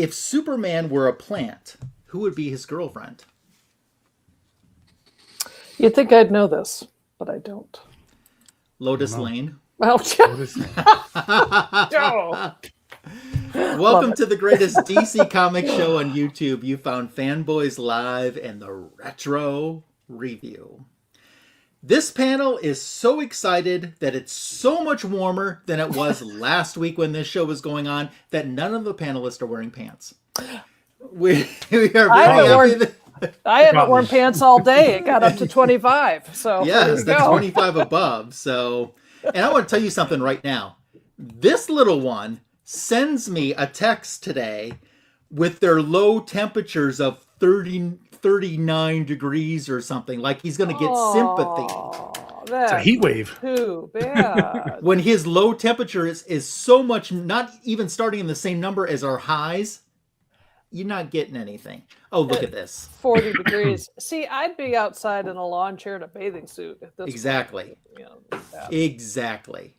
If Superman were a plant, who would be his girlfriend? You'd think I'd know this, but I don't. Lois Lane. Well, Lois Lane. Joe. Welcome to the greatest DC comic show on YouTube. You found Fanboys Live and the Retro Review. This panel is so excited that it's so much warmer than it was last week when this show was going on that none of the panelists are wearing pants. We are very happy. I haven't worn pants all day. It got up to 25. So yes, that's 25 above. So, and I want to tell you something right now. This little one sends me a text today with their low temperatures of 39 degrees or something. Like he's going to get sympathy. It's a heat wave. Too bad. When his low temperature is so much, not even starting in the same number as our highs, you're not getting anything. Oh, look at this. 40 degrees. See, I'd be outside in a lawn chair and a bathing suit at this Exactly. point. Exactly.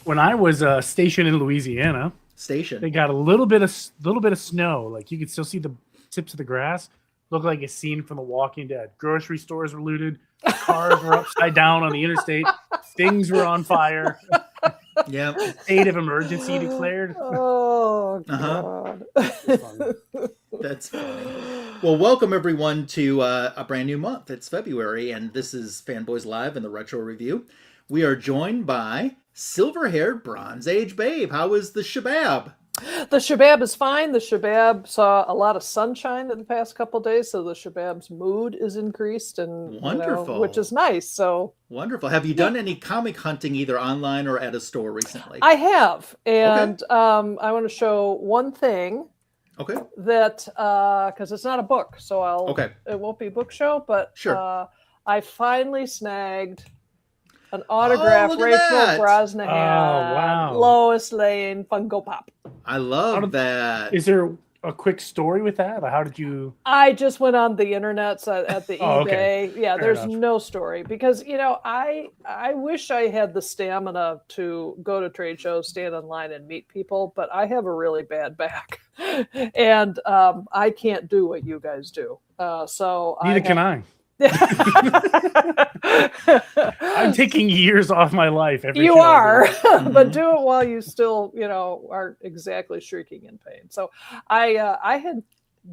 When I was stationed in Louisiana, they got a little bit of snow. Like you could still see the tips of the grass. Looked like a scene from The Walking Dead. Grocery stores were looted. Cars were upside down on the interstate. Things were on fire. Yep. State of emergency declared. Oh, God. That's funny. Well, welcome everyone to a brand new month. It's February, and this is Fanboys Live and the Retro Review. We are joined by silver-haired Bronze Age Babe. How is the shabab? The shabab is fine. The shabab saw a lot of sunshine in the past couple of days, so the shabab's mood is increased, and wonderful, which is nice. So wonderful. Have you done any comic hunting either online or at a store recently? I have, and I want to show one thing. Okay. That because it's not a book, so it won't be a book show, but sure. I finally snagged an autographed Rachel Brosnahan, Lois Lane Funko Pop. I love that. Is there a quick story with that? How did you? I just went on the internet at the eBay. Okay. Yeah, there's no story because I wish I had the stamina to go to trade shows, stand in line, and meet people, but I have a really bad back, and I can't do what you guys do. So neither can I. I'm taking years off my life. You are, but do it while you still, aren't exactly shrieking in pain. So I had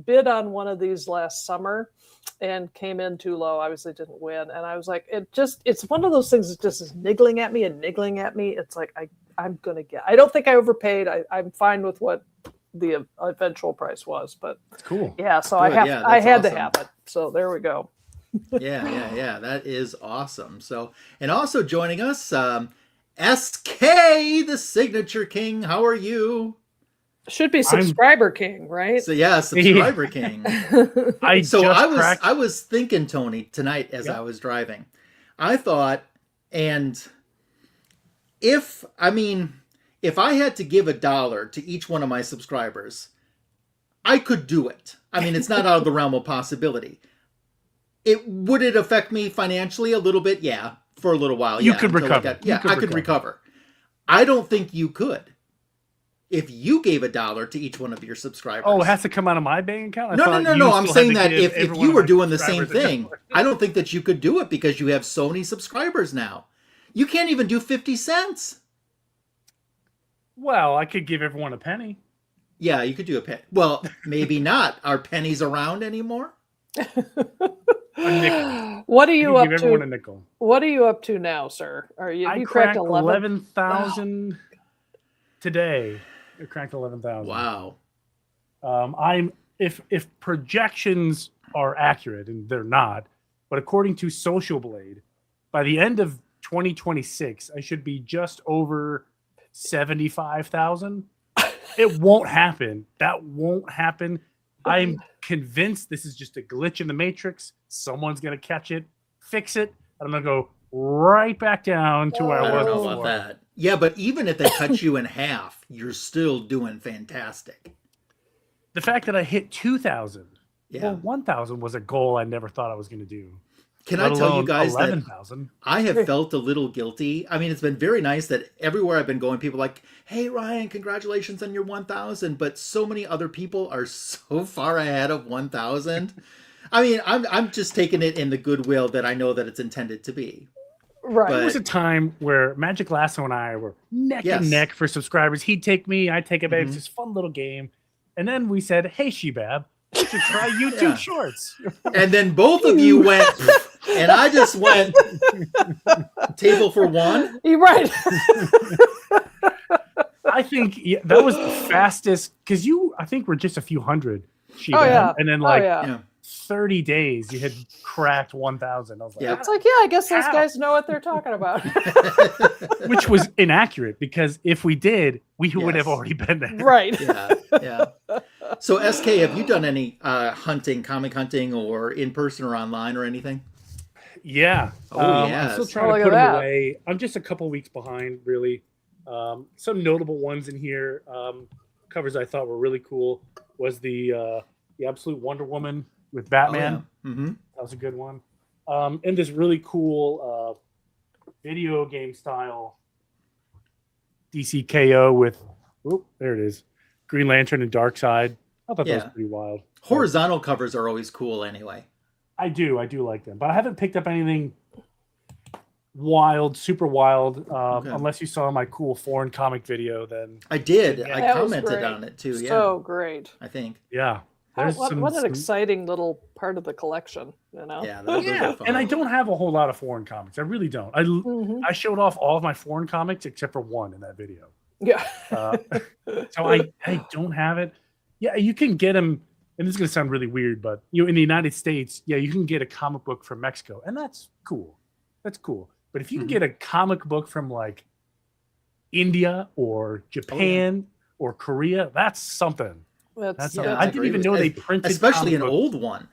bid on one of these last summer and came in too low. Obviously didn't win. And I was like, it's one of those things that just is niggling at me. It's like, I'm going to get, I don't think I overpaid. I'm fine with what the eventual price was, but it's cool. Yeah. So I had to have it. So there we go. Yeah. That is awesome. So, and also joining us, SK, the Signature King. How are you? Should be Subscriber King, right? So yeah, Subscriber King. I was thinking, Tony, tonight as I was driving, I thought, and if I had to give $1 to each one of my subscribers, I could do it. I mean, it's not out of the realm of possibility. Would it affect me financially a little bit? Yeah, for a little while. You could recover. I could recover. I don't think you could. If you gave $1 to each one of your subscribers. Oh, it has to come out of my bank account? No. I'm saying that if you were doing the same thing, I don't think that you could do it because you have so many subscribers now. You can't even do 50 cents. Well, I could give everyone a penny. Yeah, you could do a penny. Well, maybe not. Are pennies around anymore? A nickel. What are you up to? Everyone a nickel. What are you up to now, sir? You cracked 11,000 today. I cracked 11,000. Wow. If projections are accurate, and they're not, but according to Social Blade, by the end of 2026, I should be just over 75,000. It won't happen. That won't happen. I'm convinced this is just a glitch in the matrix. Someone's going to catch it, fix it, and I'm going to go right back down to where I was before. About that. Yeah, but even if they cut you in half, you're still doing fantastic. The fact that I hit 2,000, well, 1,000 was a goal I never thought I was going to do. Can I tell you guys 11,000. that I have felt a little guilty? I mean, it's been very nice that everywhere I've been going, people are like, hey, Ryan, congratulations on your 1,000. But so many other people are so far ahead of 1,000. I mean, I'm just taking it in the goodwill that I know that it's intended to be. Right. There was a time where Magic Lasso and I were neck and neck for subscribers. He'd take me, I'd take him. It's this fun little game. And then we said, hey, Shebab, you should try YouTube Shorts. And then both of you went, and I just went, table for one. You're right. I think that was the fastest, because I think we're just a few hundred. Shebab. Oh, yeah. And then 30 days, you had cracked 1,000. I was like, it's like, I guess those guys know what they're talking about. Which was inaccurate, because if we did, we would have already been there. Right. Yeah. So, SK, have you done any comic hunting, or in person or online or anything? Yeah. I'm still trying to put them away. I'm just a couple weeks behind, really. Some notable ones in here, covers I thought were really cool, was the Absolute Wonder Woman with Batman. That was a good one. And this really cool video game style DCKO with, there it is, Green Lantern and Darkseid. I thought that was pretty wild. Horizontal covers are always cool anyway. I do like them. But I haven't picked up anything wild, super wild, unless you saw my cool foreign comic video. Then I did. I commented on it too. So great. I think. Yeah. What an exciting little part of the collection, you know? Yeah. And I don't have a whole lot of foreign comics. I really don't. I showed off all of my foreign comics except for one in that video. Yeah. So I don't have it. Yeah, you can get them, and this is going to sound really weird, but in the United States, you can get a comic book from Mexico, and that's cool. That's cool. But if you can get a comic book from like India or Japan or Korea, that's something. That's something. I didn't even know they printed, especially an old one.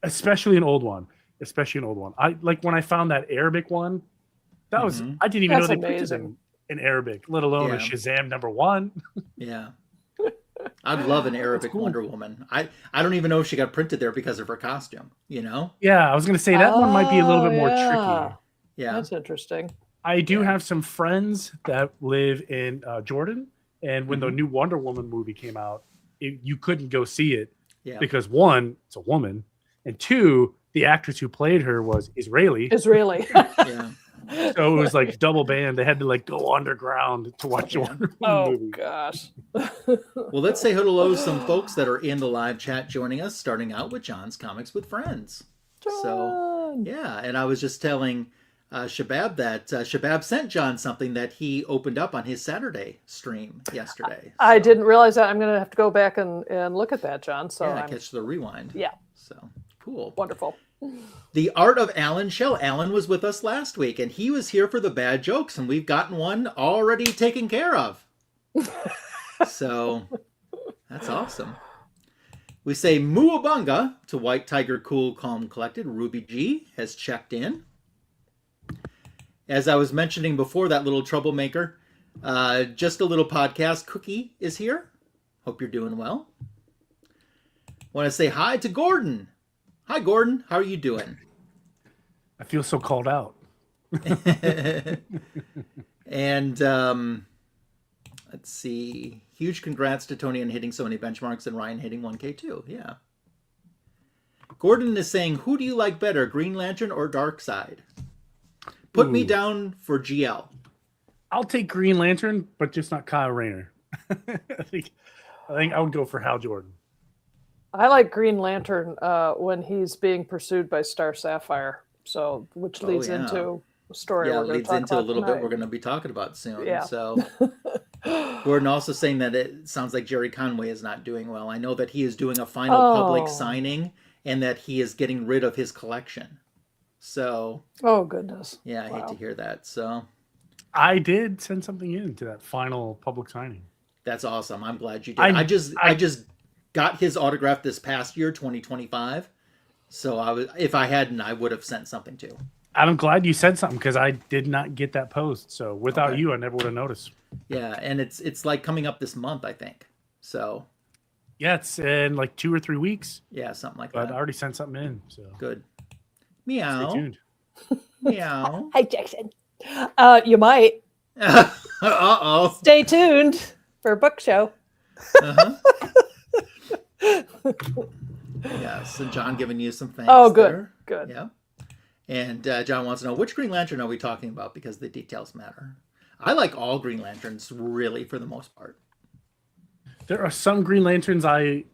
Especially an old one. I like when I found that Arabic one. That was I didn't even know they printed them in Arabic, let alone a Shazam #1. Yeah. I'd love an Arabic Wonder Woman. I don't even know if she got printed there because of her costume, Yeah, I was going to say that one might be a little bit more tricky. Yeah. That's interesting. I do have some friends that live in Jordan, and when the new Wonder Woman movie came out, you couldn't go see it because one, it's a woman, and two, the actress who played her was Israeli. Yeah. So it was like double banned. They had to like go underground to watch the Wonder Woman movie. Gosh. Well, let's say hello to some folks that are in the live chat joining us, starting out with John's Comics with Friends. John. So, and I was just telling Shabab that Shabab sent John something that he opened up on his Saturday stream yesterday. I didn't realize that. I'm going to have to go back and look at that, John. So catch the rewind. Yeah. So, cool. Wonderful. The Art of Alan Shell. Alan was with us last week, and he was here for the bad jokes, and we've gotten one already taken care of. So, that's awesome. We say Muabunga to White Tiger Cool Calm Collected. Ruby G has checked in. As I was mentioning before, that little troublemaker, just a little podcast, Cookie is here. Hope you're doing well. Want to say hi to Gordon. Hi, Gordon. How are you doing? I feel so called out. And let's see. Huge congrats to Tony on hitting so many benchmarks and Ryan hitting 1K too. Yeah. Gordon is saying, who do you like better, Green Lantern or Darkseid? Put me down for GL. I'll take Green Lantern, but just not Kyle Rayner. I think I would go for Hal Jordan. I like Green Lantern when he's being pursued by Star Sapphire. So, which leads into a story. Yeah, we're going leads to talk into about a little tonight. bit we're going to be talking about soon. Yeah. So, Gordon also saying that it sounds like Jerry Conway is not doing well. I know that he is doing a final public signing and that he is getting rid of his collection. So, oh goodness. Yeah, I hate to hear that. So, I did send something in to that final public signing. That's awesome. I'm glad you did. I just got his autograph this past year, 2025. So if I hadn't, I would have sent something too. I'm glad you said something because I did not get that post. So without you, I never would have noticed. Yeah, and it's like coming up this month, I think. So yeah, it's in like 2 or 3 weeks. Yeah, something like that. But I already sent something in. So good. Meow. Stay tuned. Meow. Hi, Jackson. You might. Uh-oh. Stay tuned for a book show. Uh-huh. Yeah, so John giving you some thanks. Oh, good. There. Good. Yeah. And John wants to know, which Green Lantern are we talking about? Because the details matter. I like all Green Lanterns, really, for the most part. There are some Green Lanterns I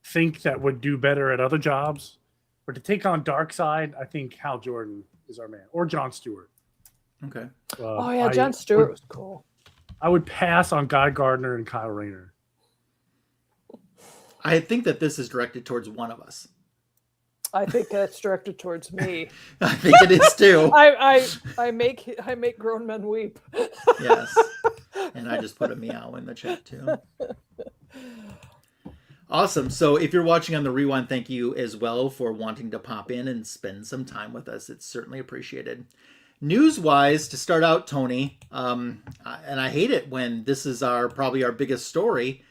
think that would do better at other jobs. But to take on Darkseid, I think Hal Jordan is our man. Or Jon Stewart. Okay. Oh, yeah, Jon Stewart was cool. I would pass on Guy Gardner and Kyle Rayner. I think that this is directed towards one of us. I think that's directed towards me. I think it is too. I make grown men weep. Yes. And I just put a meow in the chat too. Awesome. So if you're watching on the Rewind, thank you as well for wanting to pop in and spend some time with us. It's certainly appreciated. News-wise, to start out, Tony, and I hate it when this is probably our biggest story,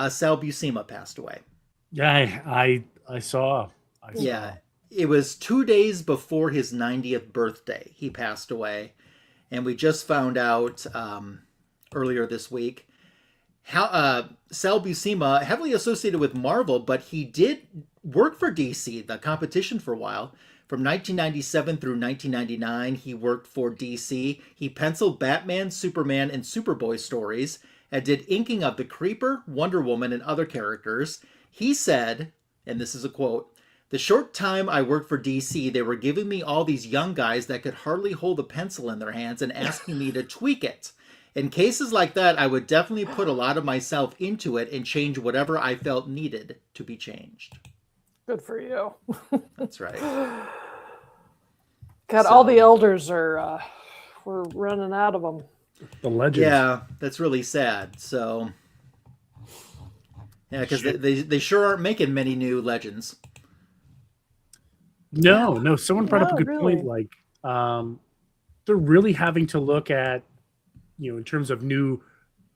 Sal Buscema passed away. Yeah, I saw. Yeah, it was 2 days before his 90th birthday. He passed away. And we just found out earlier this week how Sal Buscema, heavily associated with Marvel, but he did work for DC, the competition, for a while. From 1997 through 1999, he worked for DC. He penciled Batman, Superman, and Superboy stories and did inking of the Creeper, Wonder Woman, and other characters. He said, and this is a quote, "The short time I worked for DC, they were giving me all these young guys that could hardly hold a pencil in their hands and asking me to tweak it. In cases like that, I would definitely put a lot of myself into it and change whatever I felt needed to be changed." Good for you. That's right. God, all the elders are we're running out of them. The legends. Yeah, that's really sad. So, yeah, because they sure aren't making many new legends. No. Someone brought up a good really. point. Like, they're really having to look at, in terms of new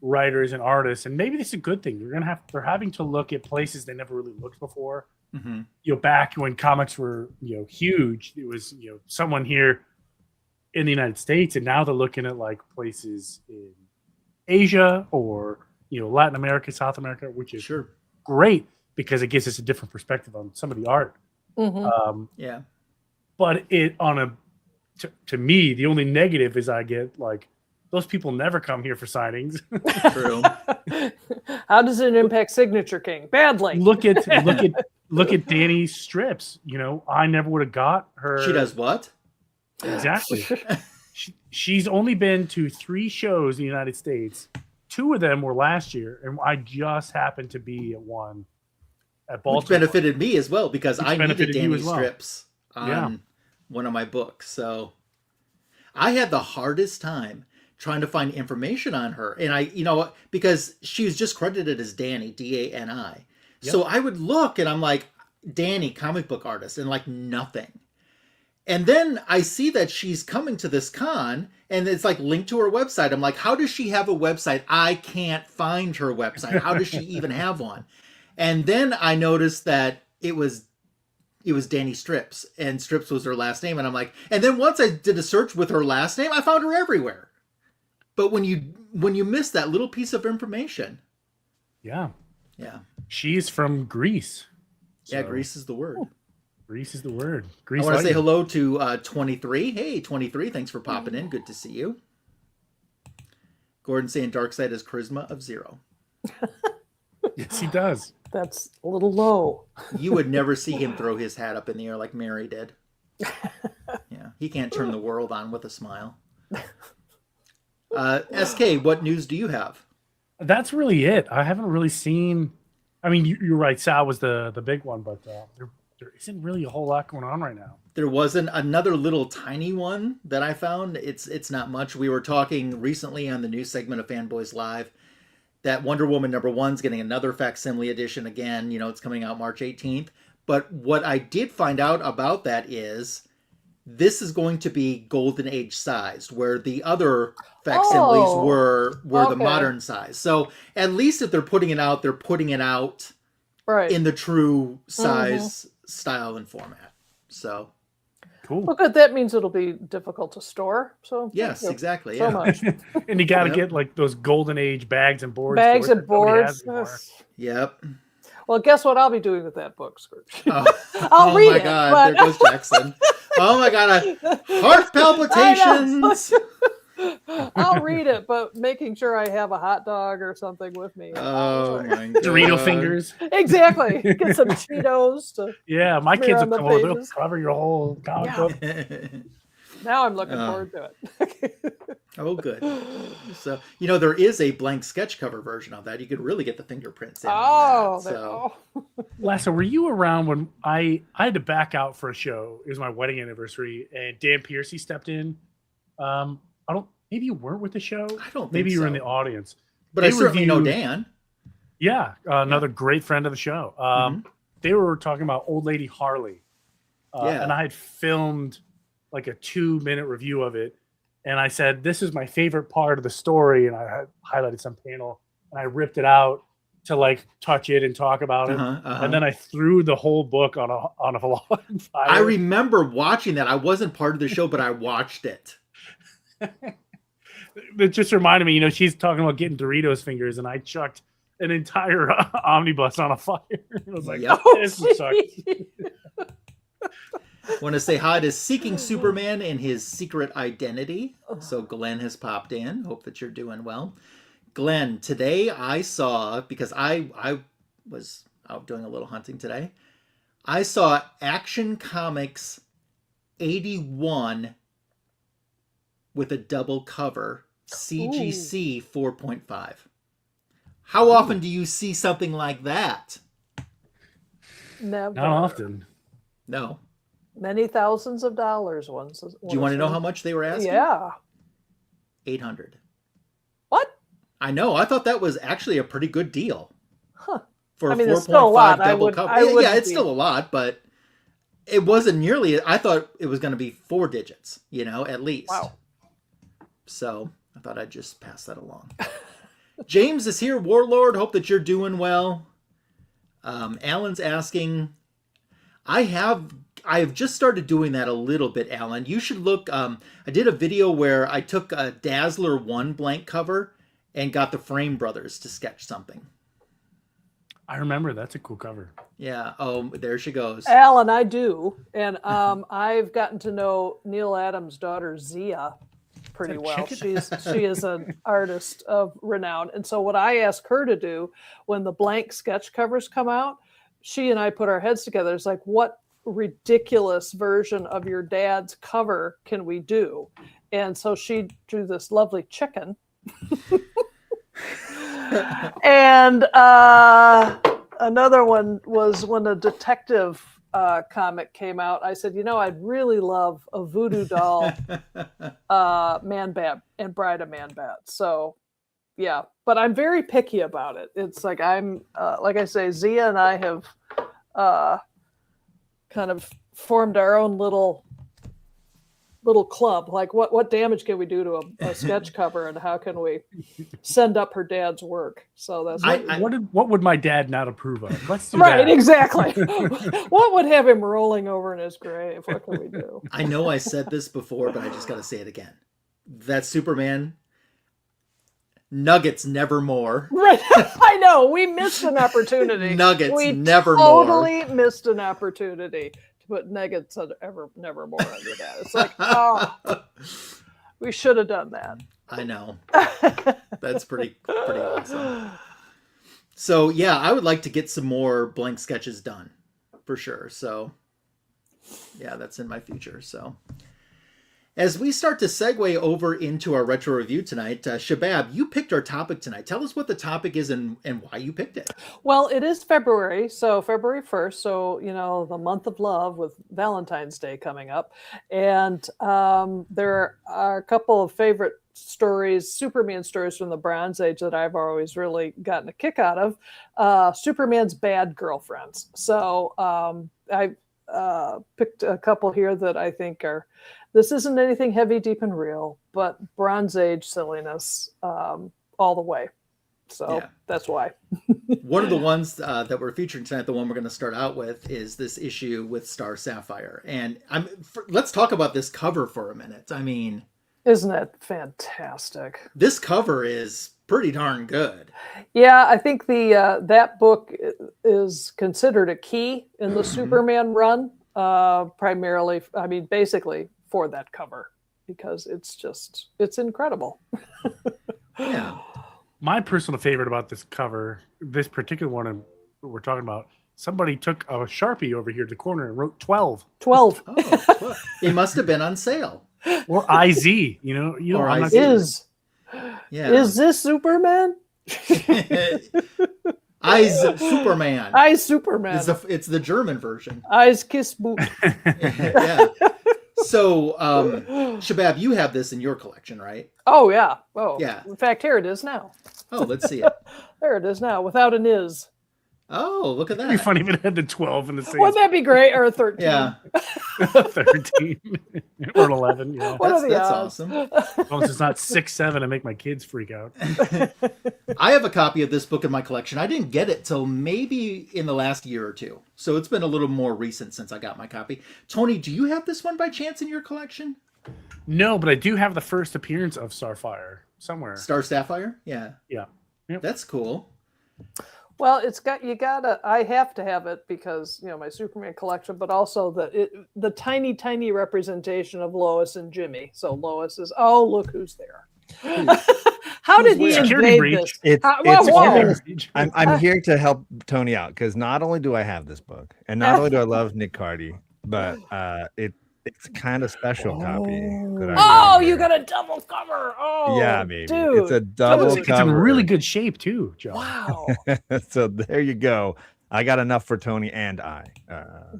writers and artists, and maybe this is a good thing. They're having to look at places they never really looked before. Mm-hmm. Back when comics were, huge, it was, someone here in the United States, and now they're looking at like places in Asia or, Latin America, South America, which is sure great because it gives us a different perspective on some of the art. Mm-hmm. Yeah. But to me, the only negative is I get like, those people never come here for signings. True. How does it impact Signature King? Badly. Look at Danny's strips. I never would have got her. She does what? Exactly. She's only been to 3 shows in the United States. 2 of them were last year, and I just happened to be at one at Baltimore. Which benefited me as well because I needed Danny's well. strips on one of my books. So I had the hardest time trying to find information on her. And because she was just credited as Danny, D-A-N-I. Yep. So I would look and I'm like, Danny, comic book artist, and like nothing. And then I see that she's coming to this con and it's like linked to her website. I'm like, how does she have a website? I can't find her website. How does she even have one? And then I noticed that it was Danny Strips, and Strips was her last name. And I'm like, and then once I did a search with her last name, I found her everywhere. But when you miss that little piece of information. Yeah. She's from Greece. So. Yeah, Greece is the word. Greece is the word. Greece. I want to say hello to 23. Hey, 23, thanks for popping in. Good to see you. Gordon saying Darkseid has charisma of 0. Yes, he does. That's a little low. You would never see him throw his hat up in the air like Mary did. Yeah, he can't turn the world on with a smile. SK, what news do you have? That's really it. I haven't really seen. I mean, you're right. Sal was the big one, but there isn't really a whole lot going on right now. There wasn't another little tiny one that I found. It's not much. We were talking recently on the news segment of Fanboys Live that Wonder Woman #1 is getting another facsimile edition again. It's coming out March 18th. But what I did find out about that is this is going to be Golden Age sized, where the other facsimiles were the modern size. So at least if they're putting it out, they're putting it out in the true size, style, and format. So Cool. Well, good. That means it'll be difficult to store. So yes, exactly. so much. And you got to get like those golden age bags and boards. Bags and boards. Yep. Well, guess what I'll be doing with that book, Curt? Oh, I'll read my it. God, But... there goes Jackson. Oh my God, heart palpitations. I'll read it, but making sure I have a hot dog or something with me. Oh my God. Dorito fingers. Exactly. Get some Cheetos to. Yeah, my kids will the come over. They'll pages. cover your whole comic book. Now I'm looking forward to it. Oh, good. So, there is a blank sketch cover version of that. You could really get the fingerprints in. Lassa, were you around when I had to back out for a show? It was my wedding anniversary, and Dan Piercy stepped in. Maybe you weren't with the show. I don't think Maybe you were in so. the audience. But I certainly know Dan. Yeah, another great friend of the show. They were talking about Old Lady Harley. And I had filmed like a 2-minute review of it. And I said, this is my favorite part of the story. And I had highlighted some panel and I ripped it out to like touch it and talk about it. And then I threw the whole book on a log on fire. I remember watching that. I wasn't part of the show, but I watched it. It just reminded me, she's talking about getting Doritos fingers, and I chucked an entire omnibus on a fire. I was like, this sucks. Want to say hi to Seeking Superman and his secret identity. So Glenn has popped in. Hope that you're doing well. Glenn, today I saw, because I was out doing a little hunting today, I saw Action Comics 81 with a double cover, CGC 4.5. How often do you see something like that? Never. Not often. No. Many thousands of dollars once. Do you want to know how much they were asking? Yeah. $800. What? I know. I thought that was actually a pretty good deal. Huh. For a it's still a lot. double cover. Yeah, it's still a lot, but it wasn't nearly. I thought it was going to be 4 digits, at least. Wow. So I thought I'd just pass that along. James is here. Warlord, hope that you're doing well. Alan's asking, I have just started doing that a little bit, Alan. You should look. I did a video where I took a Dazzler 1 blank cover and got the Frame Brothers to sketch something. I remember. That's a cool cover. Yeah. Oh, there she goes. Alan, I do. And I've gotten to know Neal Adams' daughter, Zia, pretty well. She is an artist of renown. And so what I ask her to do when the blank sketch covers come out, she and I put our heads together. It's like, what ridiculous version of your dad's cover can we do? And so she drew this lovely chicken. And another one was when a detective comic came out. I said, I'd really love a voodoo doll Man-Bat and Bride of Man-Bat. So yeah, but I'm very picky about it. It's like like I say, Zia and I have kind of formed our own little club. Like what damage can we do to a sketch cover, and how can we send up her dad's work? So that's what would my dad not approve of? Let's do right, that. exactly. What would have him rolling over in his grave? What can we do? I know I said this before, but I just got to say it again. That Superman, Nuggets nevermore. Right. I know. We missed an opportunity. Nuggets nevermore. We totally missed an opportunity to put Nuggets nevermore under that. It's like, we should have done that. I know. That's pretty awesome. So yeah, I would like to get some more blank sketches done for sure. So yeah, that's in my future. So as we start to segue over into our retro review tonight, Shabab, you picked our topic tonight. Tell us what the topic is and why you picked it. Well, it is February, so February 1st. So, the month of love with Valentine's Day coming up. And there are a couple of favorite stories, Superman stories from the Bronze Age that I've always really gotten a kick out of. Superman's bad girlfriends. So I picked a couple here that I think this isn't anything heavy, deep, and real, but Bronze Age silliness all the way. So that's why. One of the ones that we're featuring tonight, the one we're going to start out with, is this issue with Star Sapphire. And let's talk about this cover for a minute. I mean, isn't it fantastic? This cover is pretty darn good. Yeah, I think the that book is considered a key in the Superman run, primarily. I mean, basically for that cover, because it's incredible. Yeah. My personal favorite about this cover, this particular one we're talking about, somebody took a Sharpie over here to the corner and wrote 12. 12. Oh, it must have been on sale. Or IZ, you know, or I'm IZ. Is this Superman? Eyes Superman. Eyes Superman. It's the German version. Eyes Kiss Boot. Yeah. So, Shabab, you have this in your collection, right? Oh, yeah. Oh, yeah. In fact, here it is now. Oh, let's see it. There it is now, without an is. Oh, look at that. It'd be funny if it had the 12 in the same. Wouldn't that be great? Or a 13. Yeah. 13 or an 11. You know? That's awesome. As long as it's not 6, 7 and make my kids freak out. I have a copy of this book in my collection. I didn't get it till maybe in the last year or two. So it's been a little more recent since I got my copy. Tony, do you have this one by chance in your collection? No, but I do have the first appearance of Starfire somewhere. Star Sapphire? Yeah. Yeah. Yep. That's cool. Well, I have to have it because, you know, my Superman collection, but also the tiny, tiny representation of Lois and Jimmy. So Lois is, oh, look who's there. How did he invade this? I'm here to help Tony out because not only do I have this book and not only do I love Nick Cardy, but it's kind of special copy. You got a double cover. Oh, yeah, baby. Dude. It's a double cover. It's in really good shape too, John. Wow. So there you go. I got enough for Tony and I.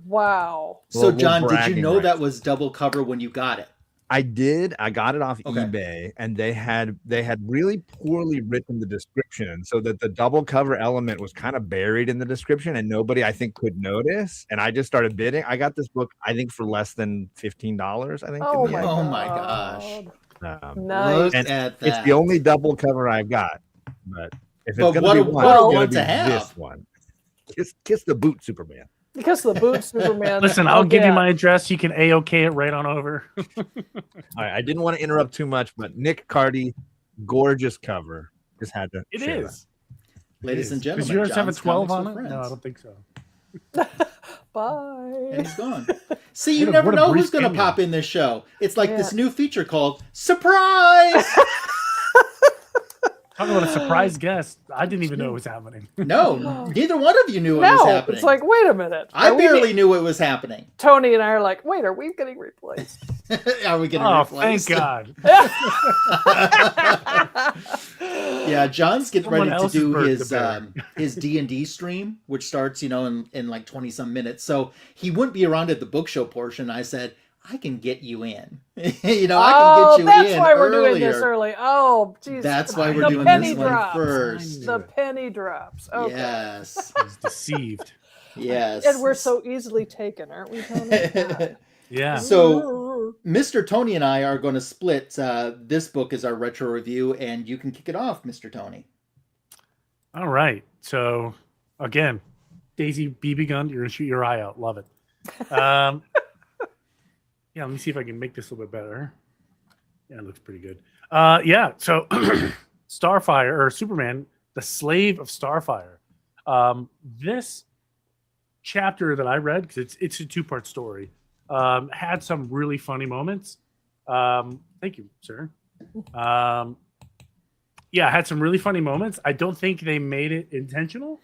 Wow. So, John, did you know that was double cover when you got it? I did. I got it off eBay, and they had really poorly written the description, so that the double cover element was kind of buried in the description, and nobody, I think, could notice. And I just started bidding. I got this book, I think, for less than $15. I think. Oh my gosh! Nice. Look at that. It's the only double cover I've got. But if it's going to be one, it's going to be this one. Kiss the boot, Superman. Because the boot Superman. Listen, I'll give you my address. You can A-OK it right on over. All right. I didn't want to interrupt too much, but Nick Cardy, gorgeous cover. Just had to. It is. Ladies and gentlemen. Does yours have a John's 12 on Comics it? with No, I Friends. don't think so. Bye. And he's gone. See, you never know who's going to pop in this show. It's like this new feature called Surprise! Talking about a surprise guest. I didn't even know it was happening. No, neither one of you knew it was happening. It's like, wait a minute. I barely knew it was happening. Tony and I are like, wait, are we getting replaced? Are we getting replaced? Thank God. Yeah, John's getting ready to do his D&D stream, which starts, in like 20 some minutes. So he wouldn't be around at the book show portion. I said, I can get you in. I can get you in. That's why we're doing this early. Oh, geez. That's why we're doing this one first. The penny drops. Okay. Yes. I was deceived. Yes. And we're so easily taken, aren't we, Tony? Yeah. So Mr. Tony and I are going to split this book as our retro review, and you can kick it off, Mr. Tony. All right. So, again, Daisy BB gun, you're going to shoot your eye out. Love it. Yeah, let me see if I can make this a little bit better. Yeah, it looks pretty good. Yeah, so Starfire, or Superman, the Slave of Starfire. This chapter that I read, because it's a two-part story, had some really funny moments. Thank you, sir. Yeah, had some really funny moments. I don't think they made it intentional.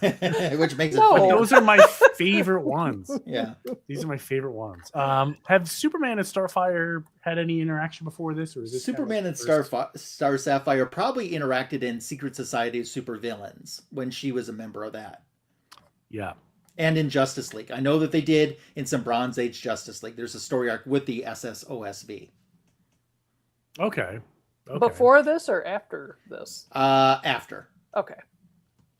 Which makes it funny. Those are my favorite ones. Yeah. These are my favorite ones. Have Superman and Starfire had any interaction before this? Or is this Superman and Star Sapphire probably interacted in Secret Society of Supervillains when she was a member of that. Yeah. And in Justice League. I know that they did in some Bronze Age Justice League. There's a story arc with the SSOSV. Okay. Before this or after this? After. Okay.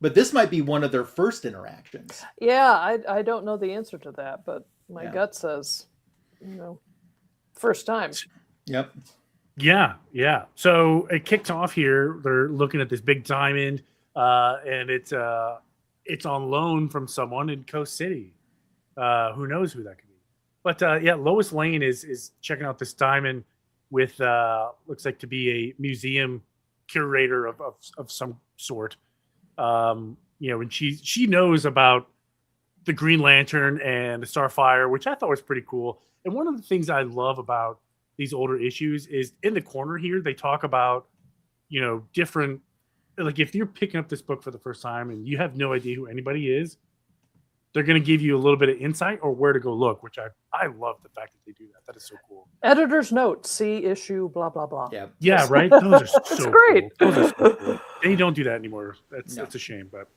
But this might be one of their first interactions. Yeah, I don't know the answer to that, but my gut says, first time. Yep. Yeah. So it kicks off here. They're looking at this big diamond, and it's on loan from someone in Coast City. Who knows who that could be? But Lois Lane is checking out this diamond with looks like to be a museum curator of some sort. And she knows about the Green Lantern and the Starfire, which I thought was pretty cool. And one of the things I love about these older issues is in the corner here, they talk about, different, like if you're picking up this book for the first time and you have no idea who anybody is, they're going to give you a little bit of insight or where to go look, which I love the fact that they do that. That is so cool. Editor's note, see issue, blah, blah, blah. Yeah, right? Those are so great. Cool. Those are so cool. They don't do that anymore. That's a shame, but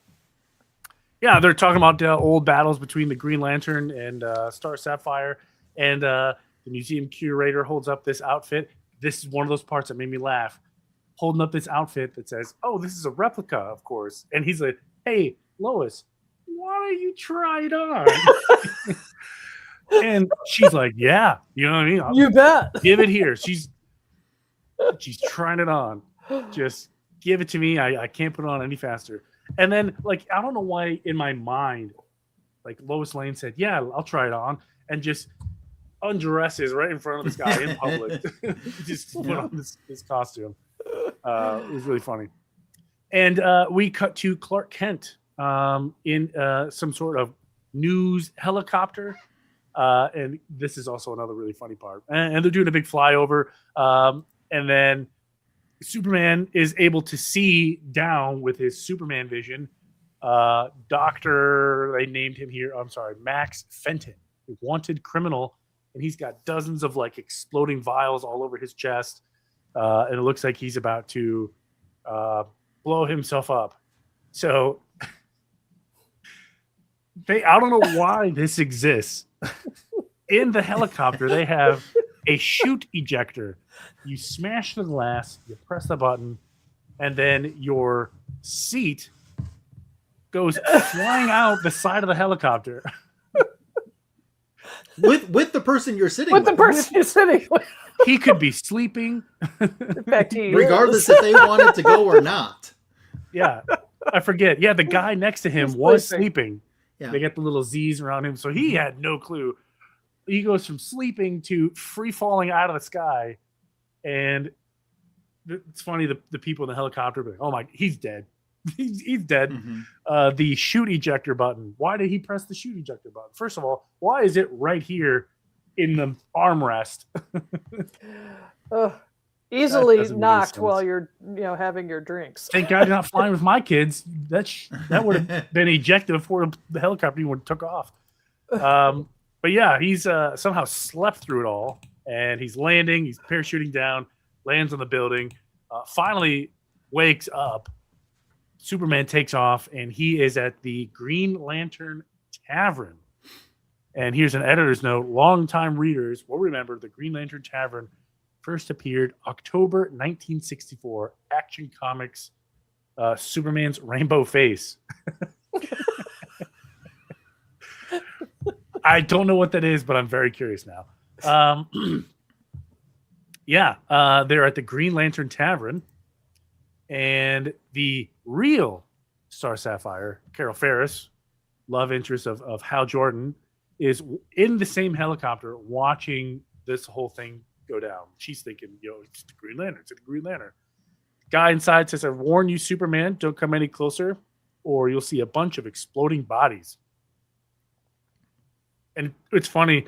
yeah, they're talking about old battles between the Green Lantern and Star Sapphire, and the museum curator holds up this outfit. This is one of those parts that made me laugh. Holding up this outfit that says, "Oh, this is a replica, of course." And he's like, "Hey, Lois, why don't you try it on?" And she's like, "Yeah, you know what I mean? You bet. Give it here." She's trying it on. Just give it to me. I can't put it on any faster. And then, I don't know why in my mind, Lois Lane said, "Yeah, I'll try it on," and just undresses right in front of this guy in public. Just put on this costume. It was really funny. And we cut to Clark Kent in some sort of news helicopter. And this is also another really funny part. And they're doing a big flyover. And then Superman is able to see down with his Superman vision. They named him here, Max Fenton, a wanted criminal. And he's got dozens of exploding vials all over his chest. And it looks like he's about to blow himself up. So I don't know why this exists. In the helicopter, they have a chute ejector. You smash the glass, you press the button, and then your seat goes flying out the side of the helicopter. With the person you're sitting with. With the person you're sitting with. He could be sleeping. In fact, regardless if they wanted to go or not. Yeah. I forget. Yeah, the guy next to him was sleeping. Yeah. They got the little Z's around him, so he had no clue. He goes from sleeping to free falling out of the sky. And it's funny, the people in the helicopter are like, "Oh my, he's dead." He's dead. Mm-hmm. The chute ejector button. Why did he press the chute ejector button? First of all, why is it right here in the armrest? Easily knocked while you're having your drinks. Thank God you're not flying with my kids. That would have been ejected before the helicopter even took off. But yeah, he's somehow slept through it all, and he's landing. He's parachuting down, lands on the building, finally wakes up. Superman takes off, and he is at the Green Lantern Tavern. And here's an editor's note. Longtime readers will remember the Green Lantern Tavern first appeared October 1964. Action Comics, Superman's Rainbow Face. I don't know what that is, but I'm very curious now. They're at the Green Lantern Tavern. And the real Star Sapphire, Carol Ferris, love interest of Hal Jordan, is in the same helicopter watching this whole thing go down. She's thinking, it's the Green Lantern. It's the Green Lantern. Guy inside says, "I warn you, Superman, don't come any closer or you'll see a bunch of exploding bodies." And it's funny.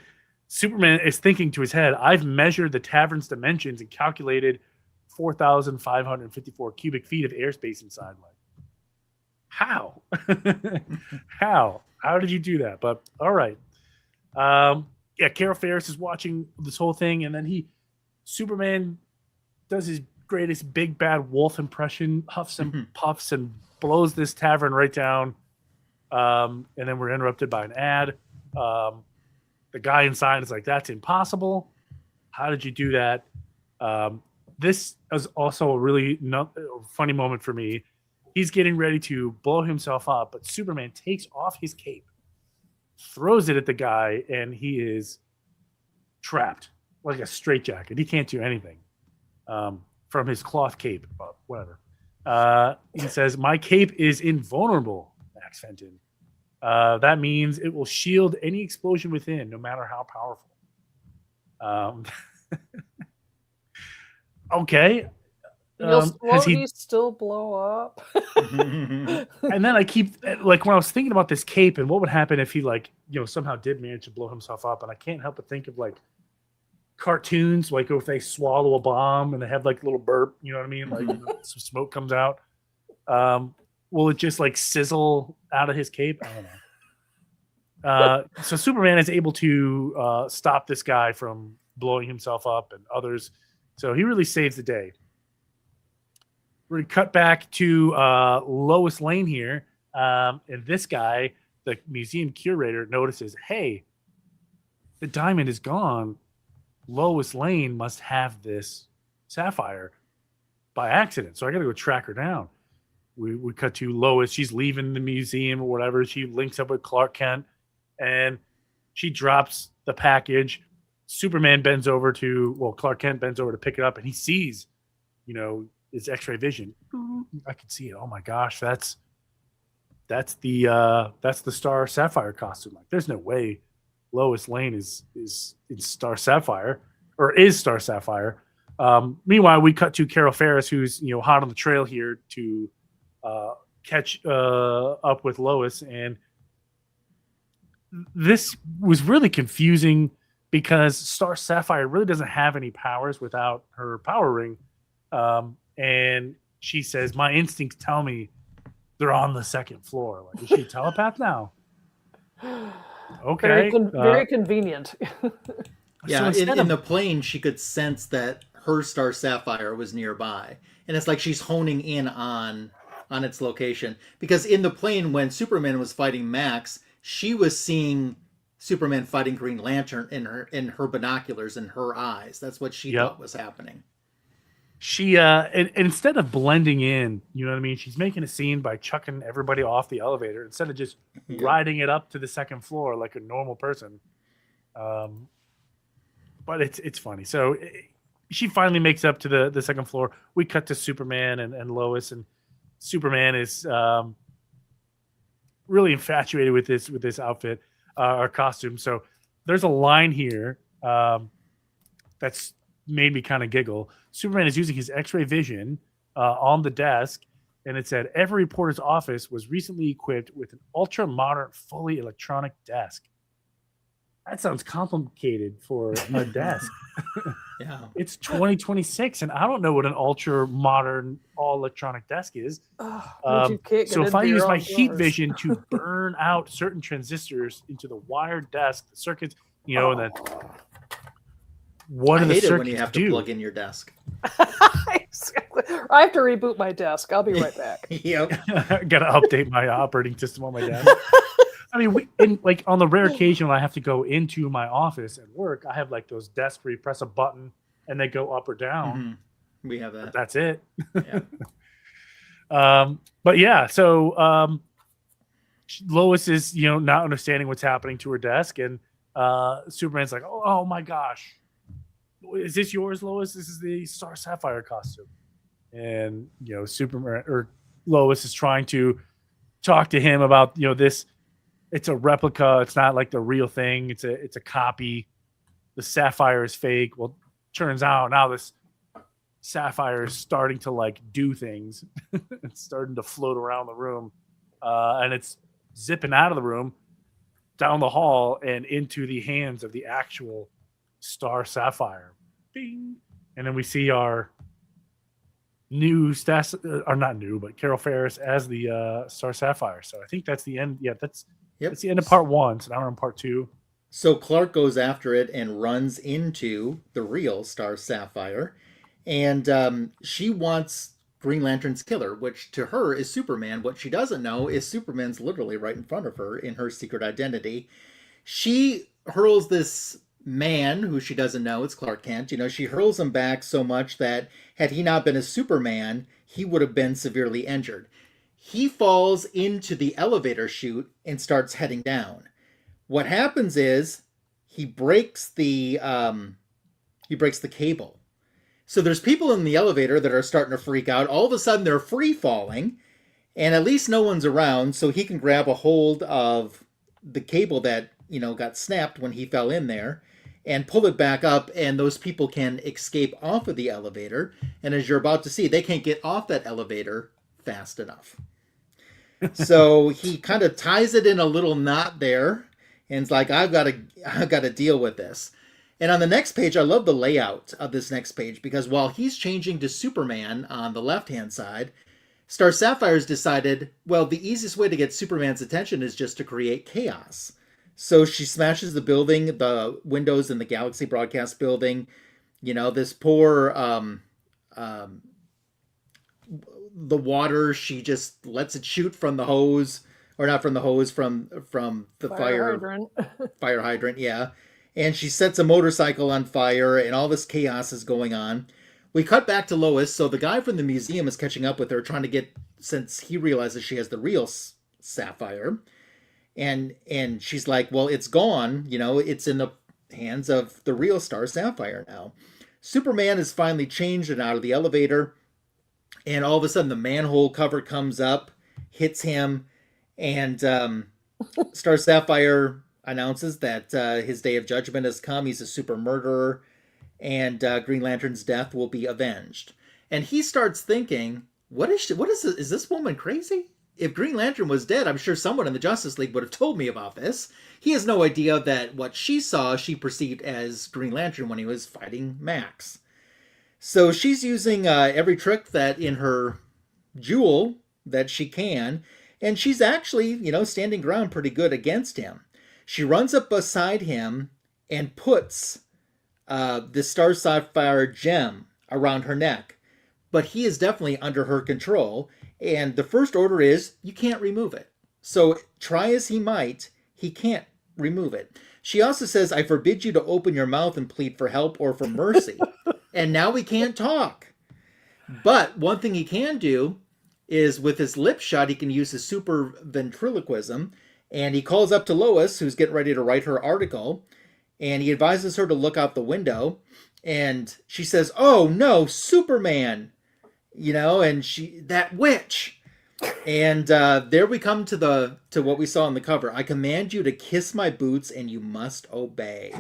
Superman is thinking to his head, "I've measured the tavern's dimensions and calculated 4,554 cubic feet of airspace inside." Like, how? How did you do that? But all right. Carol Ferris is watching this whole thing, and then Superman does his greatest big bad wolf impression, huffs and puffs, and blows this tavern right down. And then we're interrupted by an ad. The guy inside is like, "That's impossible. How did you do that?" This is also a really funny moment for me. He's getting ready to blow himself up, but Superman takes off his cape, throws it at the guy, and he is trapped like a straitjacket. He can't do anything. from his cloth cape, but whatever. He says, "My cape is invulnerable, Max Fenton. That means it will shield any explosion within, no matter how powerful." Okay. Won't he still blow up? And then I keep like when I was thinking about this cape and what would happen if he somehow did manage to blow himself up, and I can't help but think of like cartoons, like if they swallow a bomb and they have like a little burp, you know what I mean? Like some smoke comes out. Will it just like sizzle out of his cape? I don't know. So Superman is able to stop this guy from blowing himself up and others. So he really saves the day. We're going to cut back to Lois Lane here. And this guy, the museum curator, notices, hey, the diamond is gone. Lois Lane must have this sapphire by accident. So I got to go track her down. We cut to Lois. She's leaving the museum or whatever. She links up with Clark Kent and she drops the package. Superman bends over Clark Kent bends over to pick it up and he sees, his X-ray vision. I can see it. Oh my gosh, that's the Star Sapphire costume. Like, there's no way Lois Lane is in Star Sapphire or is Star Sapphire. Meanwhile, we cut to Carol Ferris, who's hot on the trail here to catch up with Lois, and this was really confusing because Star Sapphire really doesn't have any powers without her power ring. And she says, my instincts tell me they're on the second floor. Like, is she a telepath now? Okay. Very convenient. Yeah, so in the plane, she could sense that her Star Sapphire was nearby. And it's like she's honing in on its location. Because in the plane, when Superman was fighting Max, she was seeing Superman fighting Green Lantern in her binoculars, in her eyes. That's what she thought was happening. She and instead of blending in, you know what I mean, she's making a scene by chucking everybody off the elevator instead of just riding it up to the second floor like a normal person. But it's funny. So she finally makes up to the second floor. We cut to Superman and Lois, and Superman is really infatuated with this outfit or costume. So there's a line here that's made me kind of giggle. Superman is using his X-ray vision on the desk, and it said, every reporter's office was recently equipped with an ultra-modern, fully electronic desk. That sounds complicated for a desk. Yeah. It's 2026, and I don't know what an ultra-modern, all-electronic desk is. So if I use my heat vision to burn out certain transistors into the wired desk, the circuits, and then what I do the hate circuits it when you have to do? plug in your desk. Exactly. I have to reboot my desk. I'll be right back. Yep. Got to update my operating system on my desk. I mean, on the rare occasion when I have to go into my office at work, I have like those desks where you press a button and they go up or down. Mm-hmm. We have that. But that's it. Yeah. But yeah, so Lois is not understanding what's happening to her desk, and Superman's like, oh my gosh, is this yours, Lois? This is the Star Sapphire costume. And Superman or Lois is trying to talk to him about this. It's a replica. It's not like the real thing. It's a copy. The sapphire is fake. Well, turns out now this sapphire is starting to like do things. It's starting to float around the room, and it's zipping out of the room, down the hall, and into the hands of the actual Star Sapphire. Bing. And then we see our new not new, but Carol Ferris as the Star Sapphire. So I think that's the end. Yeah, that's the end of part 1. So now we're on part 2. So Clark goes after it and runs into the real Star Sapphire, and she wants Green Lantern's killer, which to her is Superman. What she doesn't know is Superman's literally right in front of her in her secret identity. She hurls this man who she doesn't know, it's Clark Kent. She hurls him back so much that had he not been a Superman, he would have been severely injured. He falls into the elevator chute and starts heading down. What happens is he breaks the cable. So there's people in the elevator that are starting to freak out. All of a sudden, they're free falling, and at least no one's around, so he can grab a hold of the cable that, got snapped when he fell in there and pull it back up, and those people can escape off of the elevator. And as you're about to see, they can't get off that elevator fast enough. So he kind of ties it in a little knot there, and it's like, I've got to deal with this. And on the next page, I love the layout of this next page, because while he's changing to Superman on the left-hand side, Star Sapphire's decided, well, the easiest way to get Superman's attention is just to create chaos. So she smashes the building, the windows in the Galaxy Broadcast building. This poor, the water, she just lets it shoot from the hose, or not from the hose, from the fire hydrant. Fire hydrant, yeah. And she sets a motorcycle on fire, and all this chaos is going on. We cut back to Lois. So the guy from the museum is catching up with her, trying to get, since he realizes she has the real Sapphire. And she's like, well, it's gone. It's in the hands of the real Star Sapphire now. Superman is finally changed and out of the elevator. And all of a sudden, the manhole cover comes up, hits him. And Star Sapphire announces that his day of judgment has come. He's a super murderer. And Green Lantern's death will be avenged. And he starts thinking, is this woman crazy? If Green Lantern was dead, I'm sure someone in the Justice League would have told me about this. He has no idea that what she saw, she perceived as Green Lantern when he was fighting Max. So she's using every trick that in her jewel that she can, and she's actually, standing ground pretty good against him. She runs up beside him and puts the Star Sapphire gem around her neck. But he is definitely under her control. And the first order is, you can't remove it. So try as he might, he can't remove it. She also says, I forbid you to open your mouth and plead for help or for mercy. And now we can't talk. But one thing he can do is, with his lip shut, he can use his super ventriloquism. And he calls up to Lois, who's getting ready to write her article. And he advises her to look out the window. And she says, oh no, Superman! And that witch. And there we come to what we saw in the cover. I command you to kiss my boots and you must obey.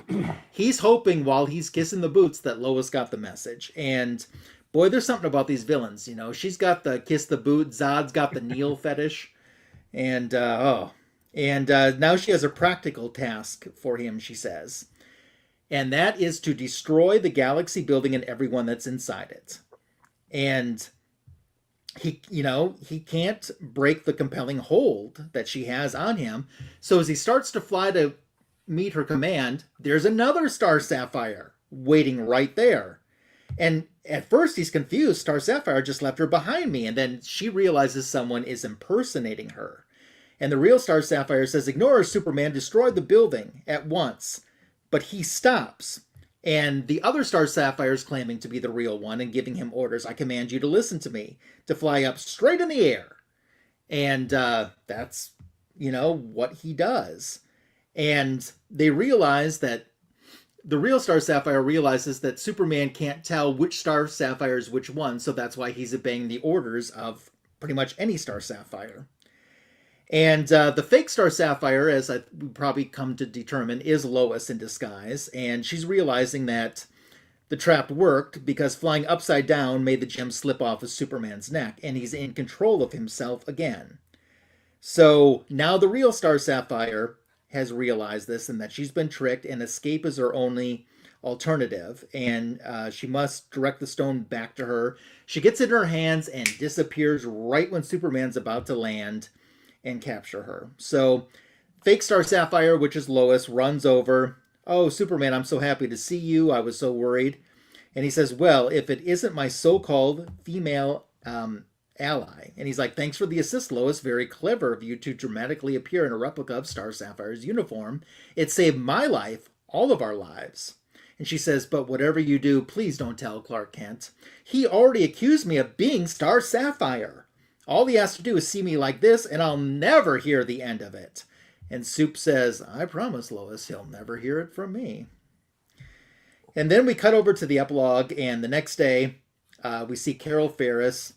He's hoping while he's kissing the boots that Lois got the message. And boy, there's something about these villains. She's got the kiss the boot. Zod's got the Neal fetish. And now she has a practical task for him, she says. And that is to destroy the Galaxy building and everyone that's inside it. And he can't break the compelling hold that she has on him. So as he starts to fly to meet her command, there's another Star Sapphire waiting right there. And at first he's confused. Star Sapphire just left her behind me. And then she realizes someone is impersonating her. And the real Star Sapphire says, ignore her, Superman, destroy the building at once. But he stops. And the other Star Sapphire is claiming to be the real one and giving him orders. I command you to listen to me, to fly up straight in the air. And that's, what he does. And they realize that the real Star Sapphire realizes that Superman can't tell which Star Sapphire is which one. So that's why he's obeying the orders of pretty much any Star Sapphire. And the fake Star Sapphire, as we probably come to determine, is Lois in disguise. And she's realizing that the trap worked because flying upside down made the gem slip off of Superman's neck. And he's in control of himself again. So now the real Star Sapphire has realized this and that she's been tricked and escape is her only alternative. And she must direct the stone back to her. She gets it in her hands and disappears right when Superman's about to land and capture her. So fake Star Sapphire, which is Lois, runs over. Oh, Superman, I'm so happy to see you. I was so worried. And he says, well, if it isn't my so-called female ally. And he's like, thanks for the assist, Lois. Very clever of you to dramatically appear in a replica of Star Sapphire's uniform. It saved my life, all of our lives. And she says, but whatever you do, please don't tell Clark Kent. He already accused me of being Star Sapphire. All he has to do is see me like this, and I'll never hear the end of it. And Soup says, I promise, Lois, he'll never hear it from me. And then we cut over to the epilogue, and the next day we see Carol Ferris,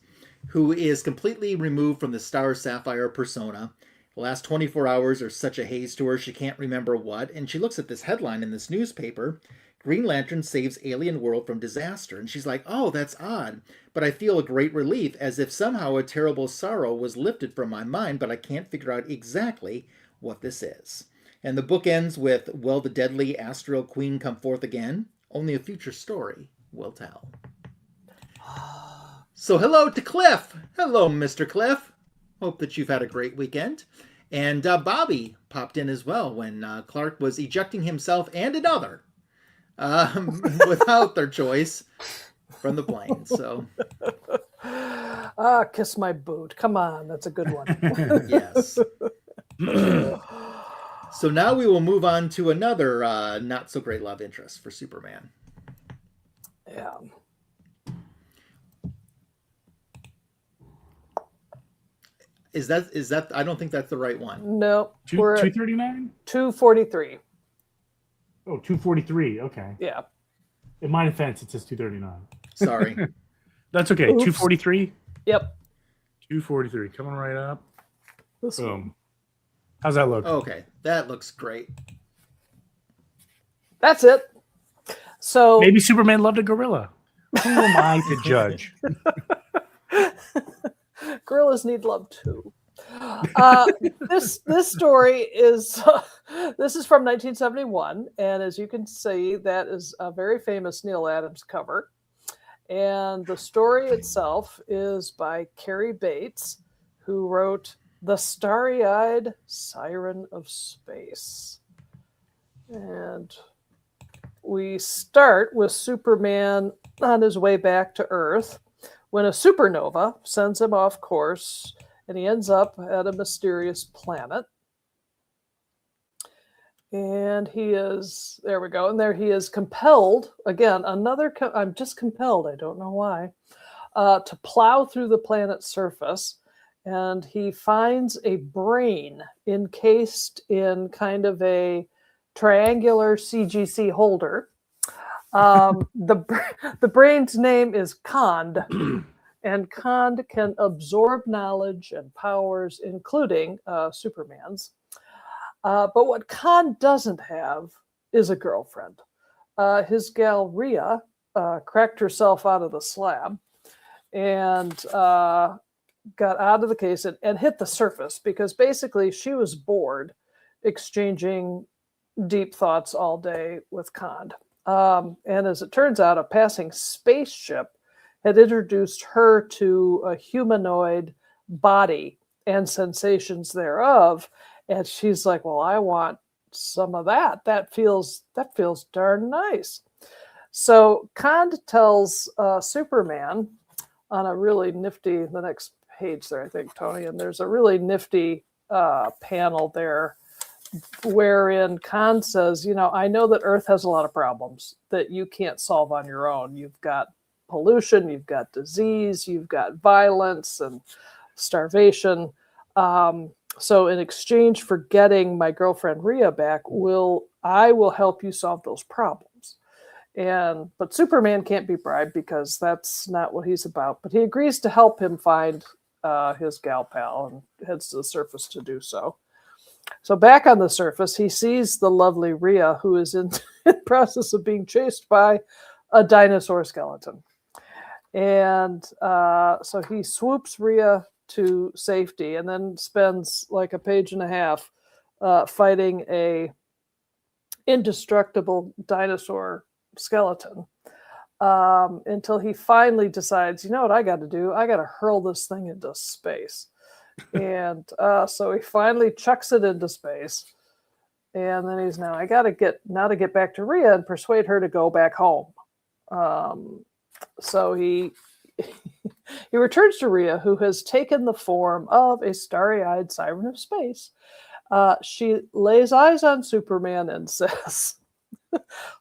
who is completely removed from the Star Sapphire persona. The last 24 hours are such a haze to her, she can't remember what, and she looks at this headline in this newspaper, Green Lantern saves alien world from disaster, and she's like, oh, that's odd, but I feel a great relief, as if somehow a terrible sorrow was lifted from my mind, but I can't figure out exactly what this is. And the book ends with, will the deadly Astral Queen come forth again? Only a future story will tell. So hello to Cliff. Hello, Mr. Cliff. Hope that you've had a great weekend. And Bobby popped in as well when Clark was ejecting himself and another without their choice from the plane. So, kiss my boot. Come on, that's a good one. Yes. So now we will move on to another not so great love interest for Superman. Yeah. Is that? I don't think that's the right one. No. 239? 243. Oh, 243. Okay. Yeah. In my defense, it says 239. Sorry. That's okay. Oops. 243? Yep. 243. Coming right up. This Boom. one. How's that look? Okay. That looks great. That's it. So maybe Superman loved a gorilla. Who am I to judge? gorillas need love too. This story is this is from 1971, and as you can see, that is a very famous Neal Adams cover. And the story itself is by Cary Bates, who wrote The Starry-Eyed Siren of Space. And we start with Superman on his way back to Earth when a supernova sends him off course, and he ends up at a mysterious planet. And he is, there we go, and there he is compelled, again, I'm just compelled, I don't know why, to plow through the planet's surface. And he finds a brain encased in kind of a triangular CGC holder. The brain's name is Kond, and Kond can absorb knowledge and powers, including Superman's. But what Kond doesn't have is a girlfriend. His gal Rija cracked herself out of the slab and got out of the case and hit the surface because basically she was bored exchanging deep thoughts all day with Kond. And as it turns out, a passing spaceship had introduced her to a humanoid body and sensations thereof. And she's like, well, I want some of that. That feels darn nice. So Kond tells Superman on a really nifty, the next page there, I think, Tony, and there's a really nifty panel there wherein Kond says, I know that Earth has a lot of problems that you can't solve on your own. You've got pollution, you've got disease, you've got violence and starvation. So in exchange for getting my girlfriend Rija back, I will help you solve those problems. But Superman can't be bribed because that's not what he's about. But he agrees to help him find his gal pal and heads to the surface to do so. So back on the surface, he sees the lovely Rija, who is in the process of being chased by a dinosaur skeleton. And so he swoops Rija to safety and then spends like a page and a half fighting a indestructible dinosaur skeleton until he finally decides, you know what I got to do? I got to hurl this thing into space. And so he finally chucks it into space. And then he's I got to get back to Rija and persuade her to go back home. So he returns to Rija, who has taken the form of a starry-eyed siren of space. She lays eyes on Superman and says,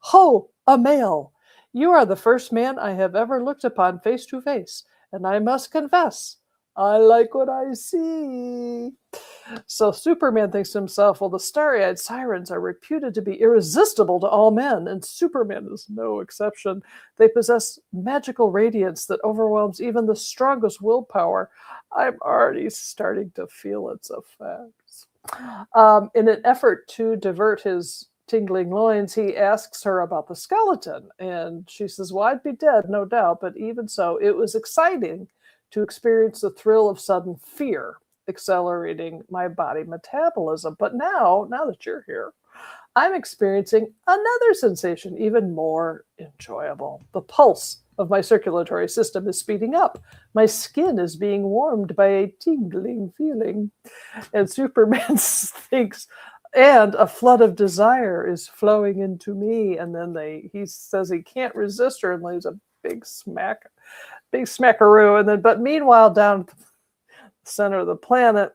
"Ho, a male! You are the first man I have ever looked upon face to face, and I must confess, I like what I see." So Superman thinks to himself, well, the Starry-Eyed Sirens are reputed to be irresistible to all men, and Superman is no exception. They possess magical radiance that overwhelms even the strongest willpower. I'm already starting to feel its effects. In an effort to divert his tingling loins, he asks her about the skeleton, and she says, well, I'd be dead, no doubt, but even so, it was exciting to experience the thrill of sudden fear, accelerating my body metabolism. But now that you're here, I'm experiencing another sensation, even more enjoyable. The pulse of my circulatory system is speeding up. My skin is being warmed by a tingling feeling. And Superman thinks, and a flood of desire is flowing into me. And then he says he can't resist her and lays a big smackaroo. And then, but meanwhile, down the center of the planet,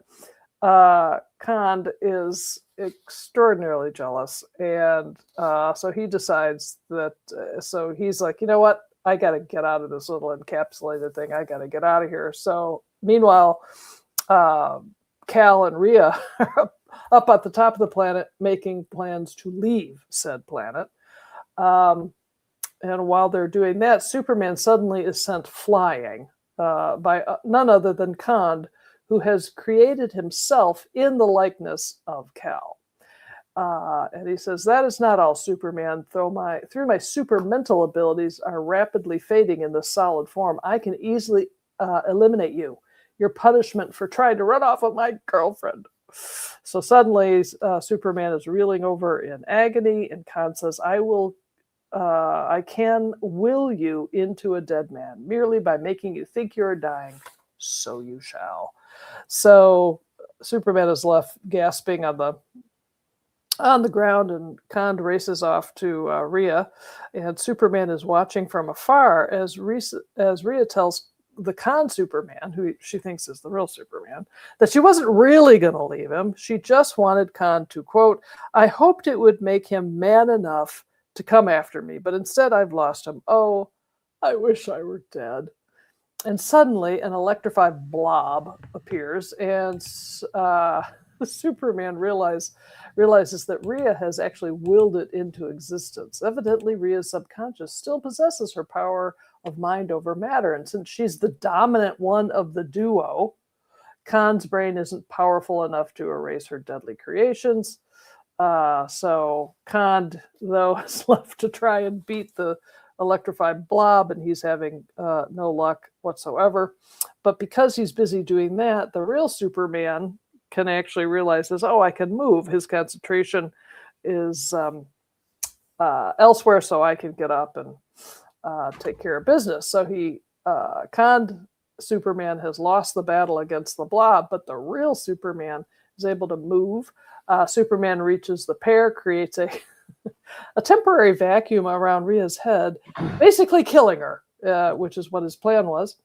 Kond is extraordinarily jealous, and so he decides that. So he's like, you know what? I got to get out of this little encapsulated thing. I got to get out of here. So meanwhile, Cal and Rija are up at the top of the planet making plans to leave said planet. And while they're doing that, Superman suddenly is sent flying by none other than Kond, who has created himself in the likeness of Cal. And he says, that is not all, Superman. Through my super mental abilities are rapidly fading in this solid form, I can easily eliminate you. Your punishment for trying to run off with my girlfriend. So suddenly, Superman is reeling over in agony, and Kond says, I can will you into a dead man merely by making you think you're dying. So you shall. So Superman is left gasping on the ground, and Kond races off to Rija, and Superman is watching from afar as Rija tells the Kond Superman, who she thinks is the real Superman, that she wasn't really going to leave him. She just wanted Kond to, quote, I hoped it would make him man enough to come after me, but instead I've lost him. Oh, I wish I were dead. And suddenly an electrified blob appears, and Superman realizes that Rija has actually willed it into existence. Evidently, Rija's subconscious still possesses her power of mind over matter, and since she's the dominant one of the duo, Kond's brain isn't powerful enough to erase her deadly creations. So Kond, though, is left to try and beat the electrified blob, and he's having no luck whatsoever. But because he's busy doing that, the real Superman can actually realize this, I can move. His concentration is elsewhere, so I can get up and take care of business. So Kond Superman has lost the battle against the blob, but the real Superman is able to move. Superman reaches the pair, creates a temporary vacuum around Rija's head, basically killing her, which is what his plan was,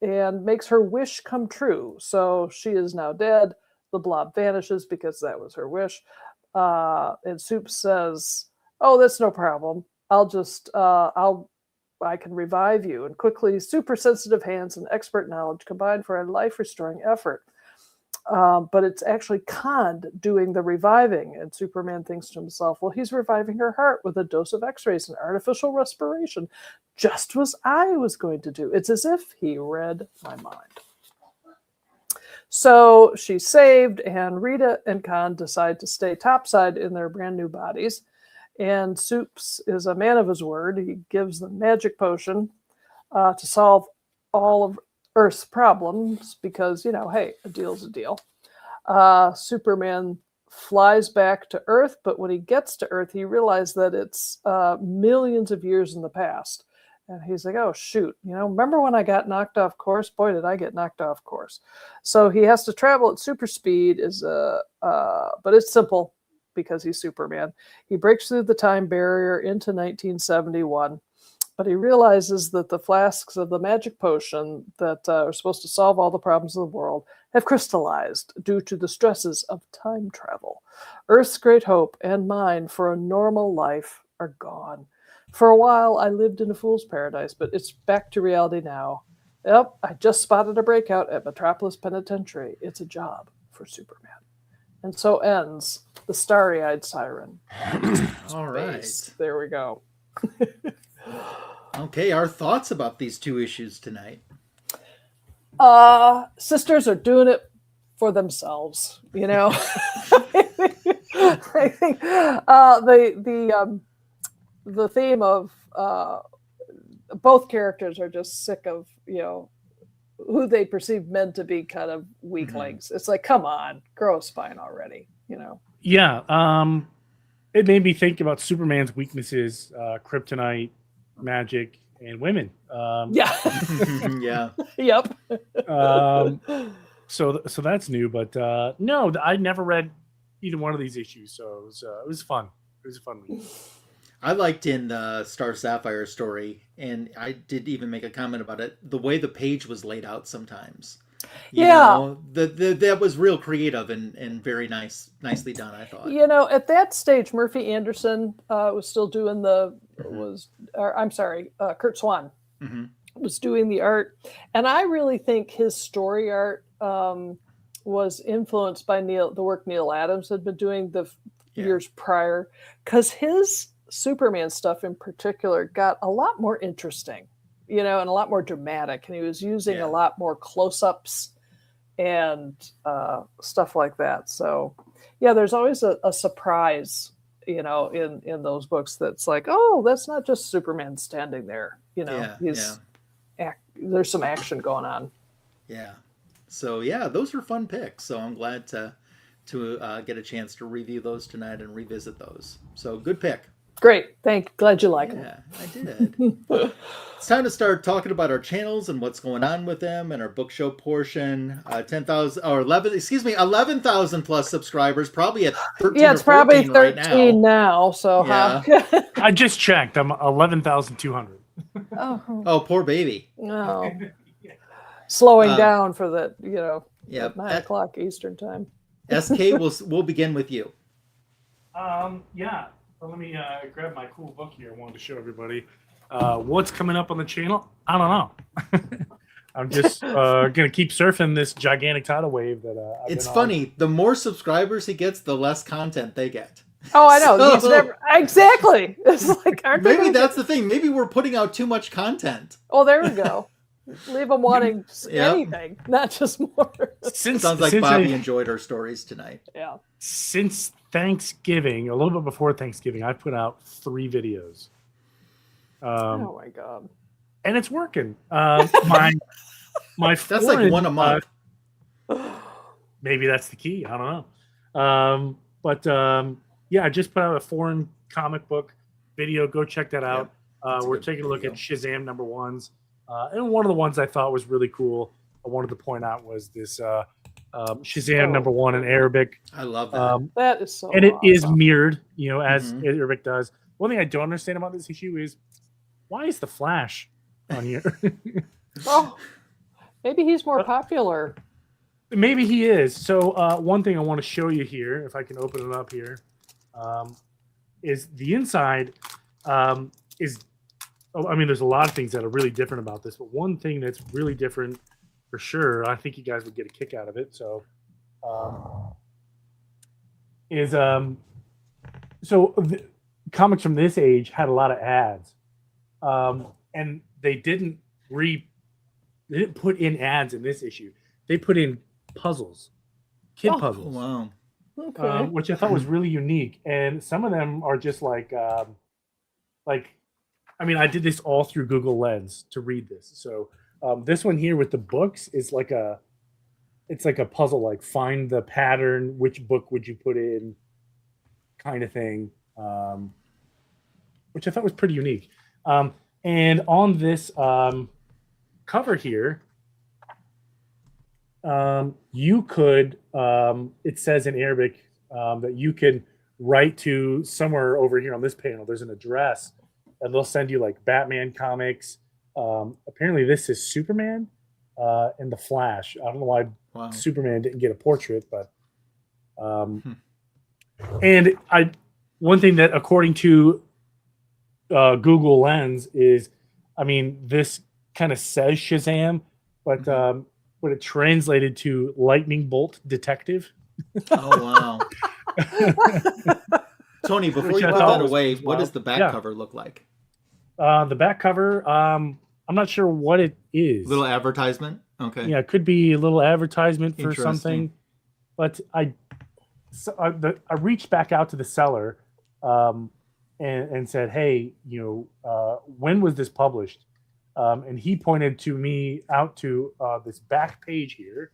and makes her wish come true. So she is now dead. The blob vanishes because that was her wish. And Soup says, that's no problem. I can revive you. And quickly, super sensitive hands and expert knowledge combine for a life-restoring effort. But it's actually Kond doing the reviving, and Superman thinks to himself, well, he's reviving her heart with a dose of x-rays and artificial respiration, just as I was going to do. It's as if he read my mind. So she's saved, and Rita and Kond decide to stay topside in their brand new bodies, and Soups is a man of his word. He gives the magic potion to solve all of Earth's problems because, hey, a deal's a deal. Superman flies back to Earth, but when he gets to Earth, he realizes that it's millions of years in the past. And he's like, oh, shoot, remember when I got knocked off course? Boy, did I get knocked off course. So he has to travel at super speed, but it's simple because he's Superman. He breaks through the time barrier into 1971. But he realizes that the flasks of the magic potion that are supposed to solve all the problems of the world have crystallized due to the stresses of time travel. Earth's great hope and mine for a normal life are gone. For a while, I lived in a fool's paradise, but it's back to reality now, Yep, I just spotted a breakout at Metropolis Penitentiary. It's a job for Superman. And so ends the Starry-Eyed Siren. All right. There we go. Okay, our thoughts about these two issues tonight. Sisters are doing it for themselves, you know. I think the theme of both characters are just sick of, you know, who they perceive men to be kind of weaklings. It's like, come on, grow a spine already, you know. Yeah. It made me think about Superman's weaknesses: kryptonite, magic, and women. Yeah. Yeah. Yep. So that's new, but no, I never read either one of these issues, so it was fun. It was a fun read. I liked in the Star Sapphire story, and I did even make a comment about it, the way the page was laid out sometimes. You know, that was real creative and very nicely done, I thought. You know, at that stage, Murphy Anderson was still doing Curt Swan was doing the art. And I really think his story art was influenced by the work Neal Adams had been doing the years prior, because his Superman stuff in particular got a lot more interesting, you know, and a lot more dramatic. And he was using a lot more close-ups and stuff like that. So, yeah, there's always a surprise, you know, in those books that's like, oh, that's not just Superman standing there. You know, there's some action going on. Yeah. So, yeah, those were fun picks. So I'm glad to get a chance to review those tonight and revisit those. So good pick. Great. Glad you like them. Yeah, I did. It's time to start talking about our channels and what's going on with them and our book show portion. 11,000 plus subscribers, probably at 13 it's probably 13 now. So I just checked. I'm 11,200. Oh, poor baby. No. Slowing down for the, you know, 9 o'clock Eastern time. SK, we'll begin with you. Yeah. Well, let me grab my cool book here. I wanted to show everybody what's coming up on the channel. I don't know. I'm just gonna keep surfing this gigantic tidal wave that. It's funny. The more subscribers he gets, the less content they get. Oh, I know. Exactly. It's like, maybe that's the thing. Maybe we're putting out too much content. Oh, there we go. Leave them wanting anything, not just more. Sounds like Bobby enjoyed our stories tonight. Yeah. Since Thanksgiving, a little bit before Thanksgiving, I put out 3 videos. Oh my god! And it's working. My that's like one a month. Maybe that's the key. I don't know. Yeah, I just put out a foreign comic book video. Go check that out. We're taking a look at Shazam #1s. And one of the ones I thought was really cool, I wanted to point out, was this Shazam #1 in Arabic. I love that. That is so and it is mirrored, you know, as Arabic does. One thing I don't understand about this issue is, why is the Flash on here? Oh, maybe he's more popular. Maybe he is. So one thing I want to show you here, if I can open it up here, is the inside is... I mean, there's a lot of things that are really different about this, but one thing that's really different for sure, I think you guys would get a kick out of it. So, the comics from this age had a lot of ads, and they didn't put in ads in this issue. They put in puzzles, puzzles. Wow. Okay. Which I thought was really unique, and some of them are just like. I mean, I did this all through Google Lens to read this. So this one here with the books is like it's like a puzzle, like find the pattern, which book would you put in, kind of thing, which I thought was pretty unique. And on this cover here, you could, it says in Arabic that you can write to somewhere over here on this panel. There's an address. And they'll send you like Batman comics. Apparently, this is Superman and the Flash. I don't know why Superman didn't get a portrait, but and one thing that, according to Google Lens, is, I mean, this kind of says Shazam, but when it translated to lightning bolt detective. Oh wow. Tony, before you put that away, what does the back cover look like? The back cover, I'm not sure what it is. Little advertisement. Okay. Yeah, it could be a little advertisement for something. But I reached back out to the seller and said, hey, when was this published? And he pointed to me out to this back page here.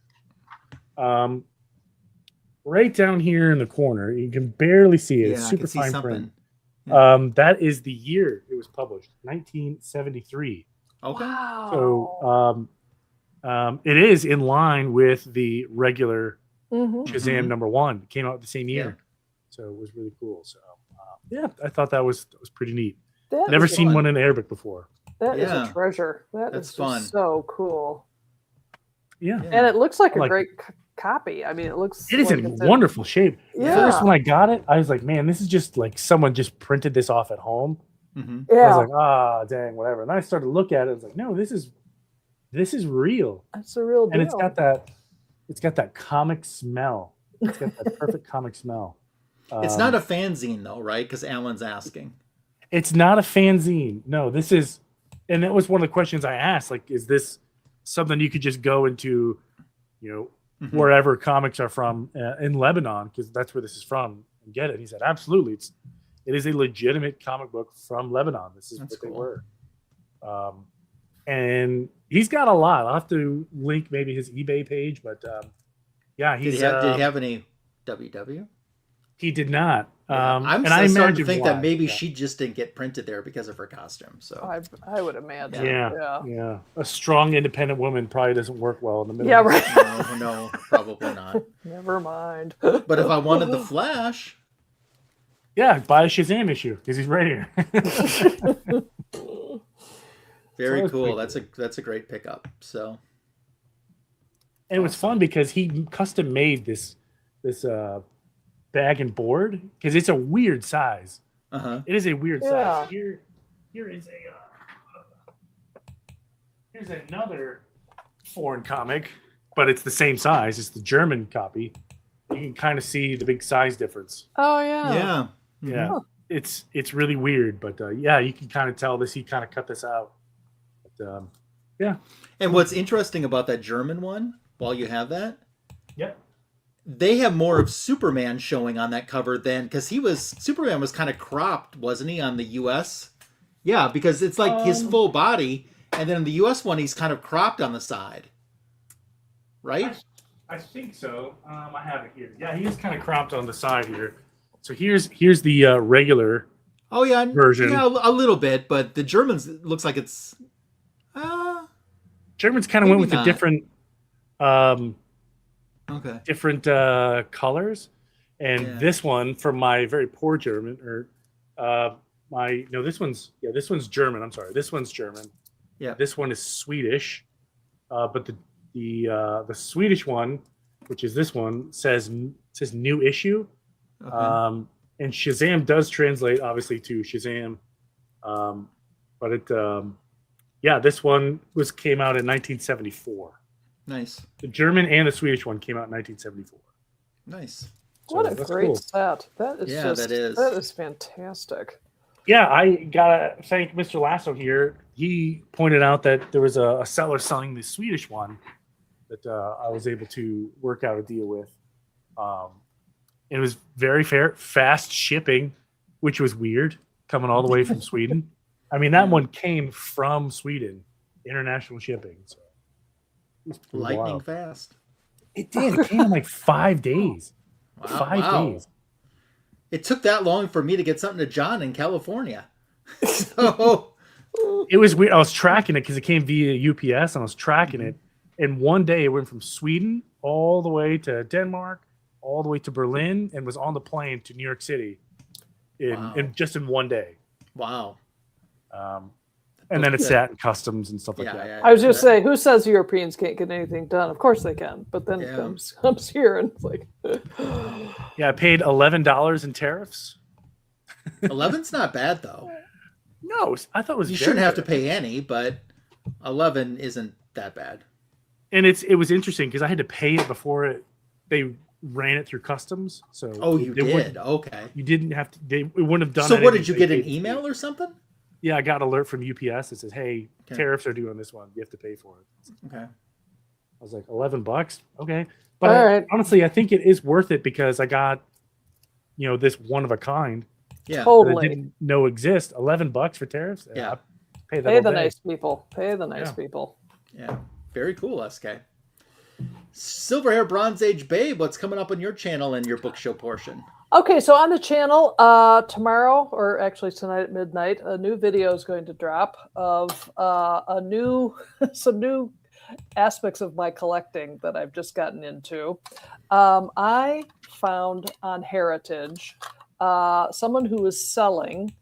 Right down here in the corner. You can barely see it. It's super fine print. Yeah. That is the year it was published, 1973. Okay. Wow. So it is in line with the regular Shazam #1. It came out the same year. Yeah. So it was really cool. So I thought that was pretty neat. Never seen one in Arabic before. That is a treasure. That's fun. So cool. Yeah. And it looks like a great copy. I mean, it is in wonderful shape. Yeah. First, when I got it, I was like, man, this is just like someone just printed this off at home. Yeah. I was like, dang, whatever. And then I started to look at it. I was like, no, this is real. That's a real deal. And it's got that comic smell. It's got that perfect comic smell. It's not a fanzine though, right? Because Alan's asking. It's not a fanzine. No, this is, and that was one of the questions I asked. Like, is this something you could just go into, wherever comics are from in Lebanon, because that's where this is from, and get it? And he said, absolutely. It is a legitimate comic book from Lebanon. This is what they were. And he's got a lot. I'll have to link maybe his eBay page, but he's. Did he have any WW? He did not. I'm starting to think that maybe she just didn't get printed there because of her costume. So I would imagine. Yeah. A strong, independent woman probably doesn't work well in the middle. Yeah, right. No, probably not. Never mind. But if I wanted the Flash, buy a Shazam issue because he's right here. Very cool. That's a great pickup. So, and it was fun because he custom made this bag and board because it's a weird size. It is a weird size. Here is here's another foreign comic, but it's the same size. It's the German copy. You can kind of see the big size difference. Oh yeah. Yeah. It's really weird, but you can kind of tell this. He kind of cut this out. But, And what's interesting about that German one, while you have that, they have more of Superman showing on that cover than, because Superman was kind of cropped, wasn't he, on the US? Yeah, because it's like his full body, and then in the US one he's kind of cropped on the side, right? I think so. I have it here. Yeah, he is kind of cropped on the side here. So here's the regular. Version. Yeah, a little bit, but the Germans looks like it's. Germans kind of went with a different. Different colors, and this one from my very poor German, this one's German. I'm sorry, this one's German. Yeah, this one is Swedish, but the Swedish one, which is this one, says new issue, and Shazam does translate obviously to Shazam, but it this one came out in 1974. Nice. The German and the Swedish one came out in 1974. Nice. What a great set. That is that is fantastic. Yeah, I gotta thank Mr. Lasso here. He pointed out that there was a seller selling the Swedish one that I was able to work out a deal with. It was very fast shipping, which was weird, coming all the way from Sweden. I mean, that one came from Sweden, international shipping. So. Lightning fast. It did. It came in like 5 days. Wow, 5 days. It took that long for me to get something to John in California. So it was weird. I was tracking it because it came via UPS, and I was tracking it. And one day it went from Sweden all the way to Denmark, all the way to Berlin, and was on the plane to New York City in just in one day. Wow. And then it sat in customs and stuff like that. Yeah. I was just saying, who says Europeans can't get anything done? Of course they can, but then it comes here and it's like. I paid $11 in tariffs. 11's not bad though. No, I thought it was. You shouldn't have to pay any, but 11 isn't that bad. And it was interesting because I had to pay it before they ran it through customs. So you did? Okay. You didn't have to. It wouldn't have done. So what did you get, an email or something? Yeah, I got an alert from UPS that says, "Hey, tariffs are due on this one. You have to pay for it." Okay. I was like, $11. Okay, but honestly, I think it is worth it because I got, this one of a kind. Yeah, totally. That I didn't know exist. $11 for tariffs. Yeah, pay the nice people. Pay the nice people. Yeah, very cool, SK. Silver Hair Bronze Age Babe, what's coming up on your channel and your book show portion? Okay, so on the channel tomorrow, or actually tonight at midnight, a new video is going to drop of some new aspects of my collecting that I've just gotten into. I found on Heritage someone who was selling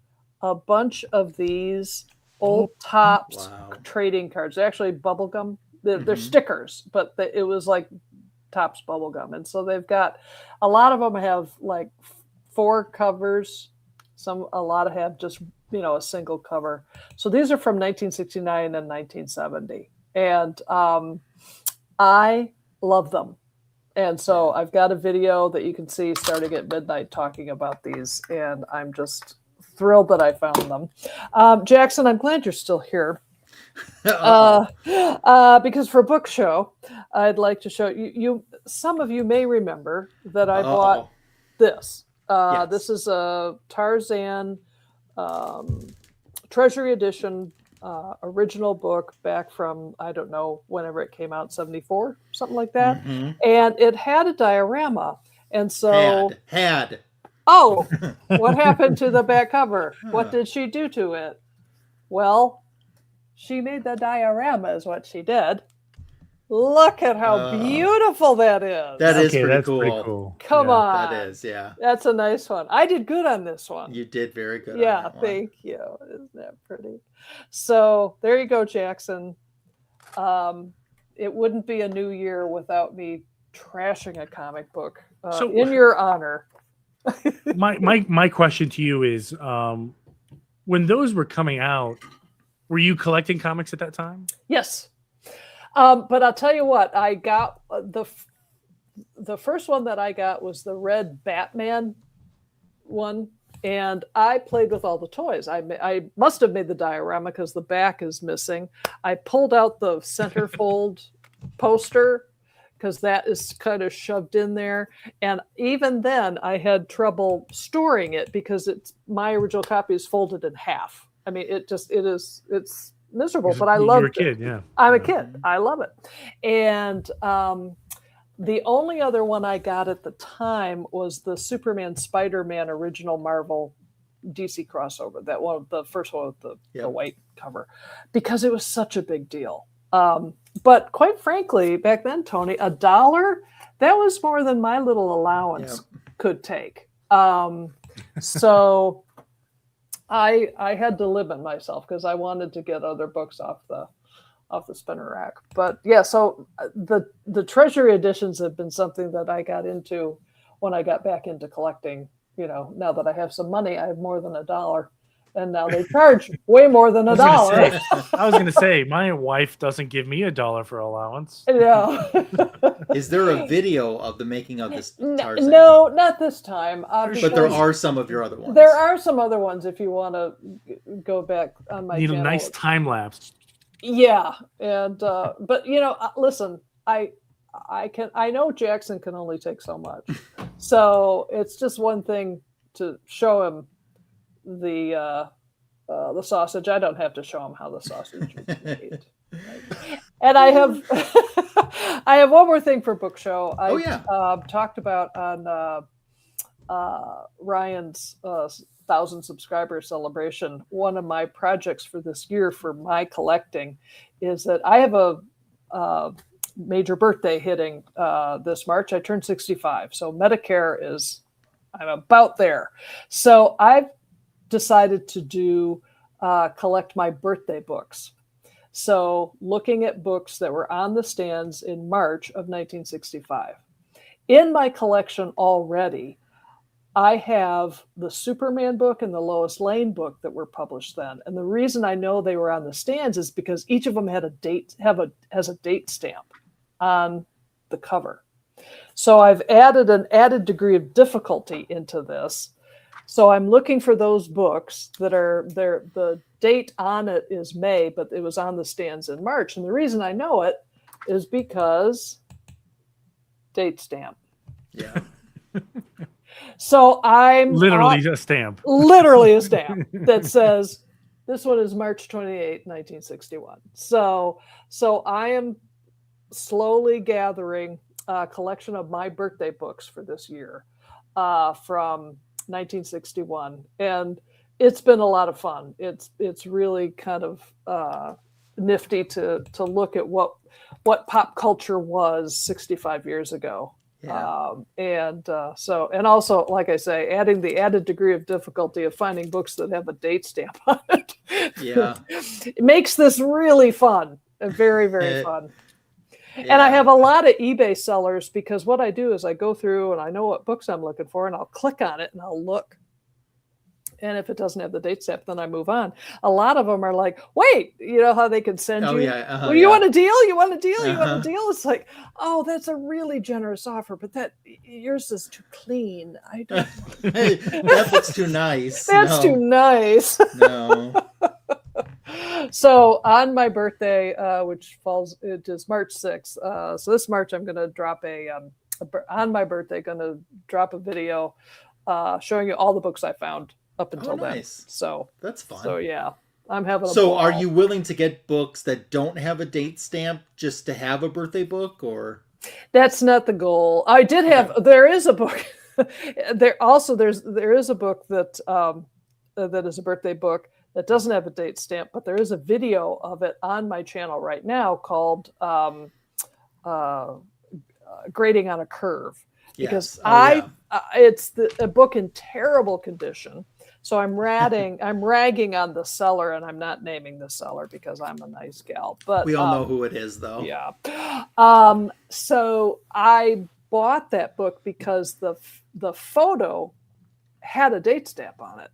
a bunch of these old Topps trading cards. They're actually bubblegum. They're stickers, but it was like Topps bubblegum. And so they've got, a lot of them have like 4 covers. A lot have just, a single cover. So these are from 1969 and 1970. And I love them. And so I've got a video that you can see starting at midnight talking about these. And I'm just thrilled that I found them. Jackson, I'm glad you're still here. Because for book show, I'd like to show you. Some of you may remember that I bought this. This is a Tarzan Treasury Edition original book back from, I don't know, whenever it came out, 74, something like that. Mm-hmm. And it had a diorama. And so had. Oh, what happened to the back cover? What did she do to it? Well, she made the diorama is what she did. Look at how beautiful that is. That is pretty cool. Come on. That is, yeah. That's a nice one. I did good on this one. You did very good on that one. Thank you. Isn't that pretty? So there you go, Jackson. It wouldn't be a new year without me trashing a comic book in your honor. my question to you is, when those were coming out, were you collecting comics at that time? Yes. But I'll tell you what, I got the first one that I got was the red Batman one, and I played with all the toys. I must have made the diorama because the back is missing. I pulled out the centerfold poster because that is kind of shoved in there, and even then I had trouble storing it because my original copy is folded in half. I mean, it's miserable, but I love it. You're a kid, yeah. I'm a kid. I love it. And the only other one I got at the time was the Superman Spider-Man original Marvel DC crossover. That one, the first one with the white cover, because it was such a big deal. But quite frankly, back then, Tony, $1, that was more than my little allowance could take. So I had to limit myself because I wanted to get other books off the spinner rack. But yeah, so the Treasury editions have been something that I got into when I got back into collecting. Now that I have some money, I have more than $1, and now they charge way more than $1. I was going to say, my wife doesn't give me $1 for allowance. Yeah. Is there a video of the making of this Tarzan? No, not this time. But there are some of your other ones. There are some other ones if you want to go back on my channel. Need a nice time lapse. Yeah, and but listen, I know Jackson can only take so much, so it's just one thing to show him the sausage. I don't have to show him how the sausage is made. And I have one more thing for book show. I talked about on Ryan's 1,000 subscriber celebration. One of my projects for this year for my collecting is that I have a major birthday hitting this March. I turned 65, so Medicare I'm about there. So I've decided to collect my birthday books. So looking at books that were on the stands in March of 1965. In my collection already, I have the Superman book and the Lois Lane book that were published then. And the reason I know they were on the stands is because each of them had has a date stamp. on the cover. So I've added an added degree of difficulty into this. So I'm looking for those books that are there. The date on it is May, but it was on the stands in March. And the reason I know it is because date stamp. Yeah. So I'm literally a stamp. Literally a stamp that says this one is March 28, 1961. So I am slowly gathering a collection of my birthday books for this year from 1961, and it's been a lot of fun. It's really kind of nifty to look at what pop culture was 65 years ago. Yeah. And also, like I say, adding the added degree of difficulty of finding books that have a date stamp on it. Yeah. It makes this really fun, very, very fun. Yeah. And I have a lot of eBay sellers, because what I do is I go through and I know what books I'm looking for, and I'll click on it and I'll look. And if it doesn't have the date stamp, then I move on. A lot of them are like, wait, you know how they can send you? Yeah. Well, you want a deal? You want a deal? You want a deal? It's like, oh, that's a really generous offer, but yours is too clean. I don't. Hey, that book's too nice. That's too nice. No. So on my birthday, which it is March 6th. So this March, I'm going to drop on my birthday, going to drop a video showing you all the books I found up until then. So that's fun. So yeah, I'm having a So ball. are you willing to get books that don't have a date stamp just to have a birthday book, or? That's not the goal. I did have, there is a book. there is a book that is a birthday book that doesn't have a date stamp, but there is a video of it on my channel right now called Grading on a Curve. Because it's a book in terrible condition. So I'm ragging on the seller, and I'm not naming the seller because I'm a nice gal. But we all know who it is, though. Yeah. So I bought that book because the photo had a date stamp on it,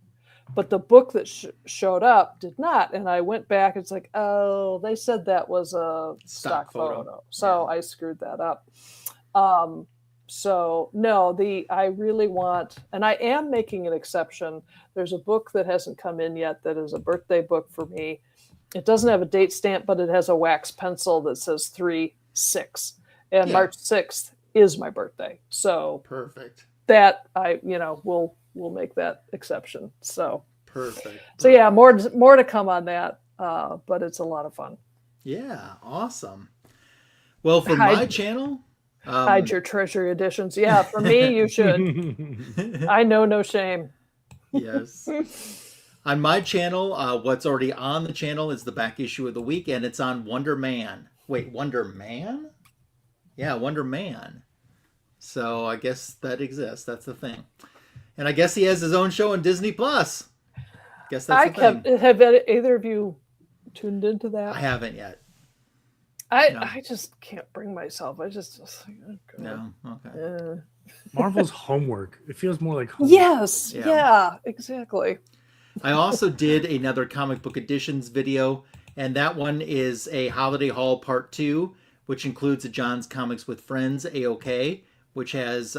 but the book that showed up did not. And I went back. It's like, oh, they said that was a stock photo. So I screwed that up. So no, I really want, and I am making an exception. There's a book that hasn't come in yet that is a birthday book for me. It doesn't have a date stamp, but it has a wax pencil that says 3/6, and March 6th is my birthday. So perfect. That we'll make that exception. So perfect. So yeah, more to come on that. But it's a lot of fun. Yeah, awesome. Well, for my channel. Hide your treasury editions. Yeah, for me, you should. I know no shame. Yes. On my channel, what's already on the channel is the back issue of the week, and it's on Wonder Man. Wait, Wonder Man? Yeah, Wonder Man. So I guess that exists. That's the thing. And I guess he has his own show on Disney Plus. Guess that's the thing. Have either of you tuned into that? I haven't yet. I just can't bring myself. I just like, oh, no. Okay. Marvel's homework. It feels more like homework. Yes. Yeah, exactly. I also did another comic book editions video, and that one is a Holiday Haul Part 2, which includes a John's Comics with Friends AOK, which has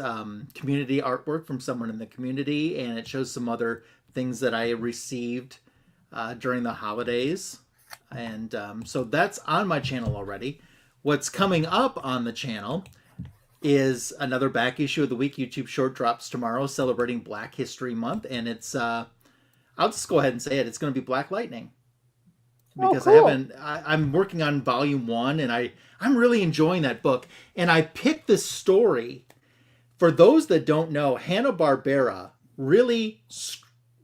community artwork from someone in the community, and it shows some other things that I received during the holidays. And so that's on my channel already. What's coming up on the channel is another back issue of the week. YouTube short drops tomorrow celebrating Black History Month. And it's, I'll just go ahead and say it. It's going to be Black Lightning. Because I'm working on volume 1, and I'm really enjoying that book. And I picked this story. For those that don't know, Hanna-Barbera really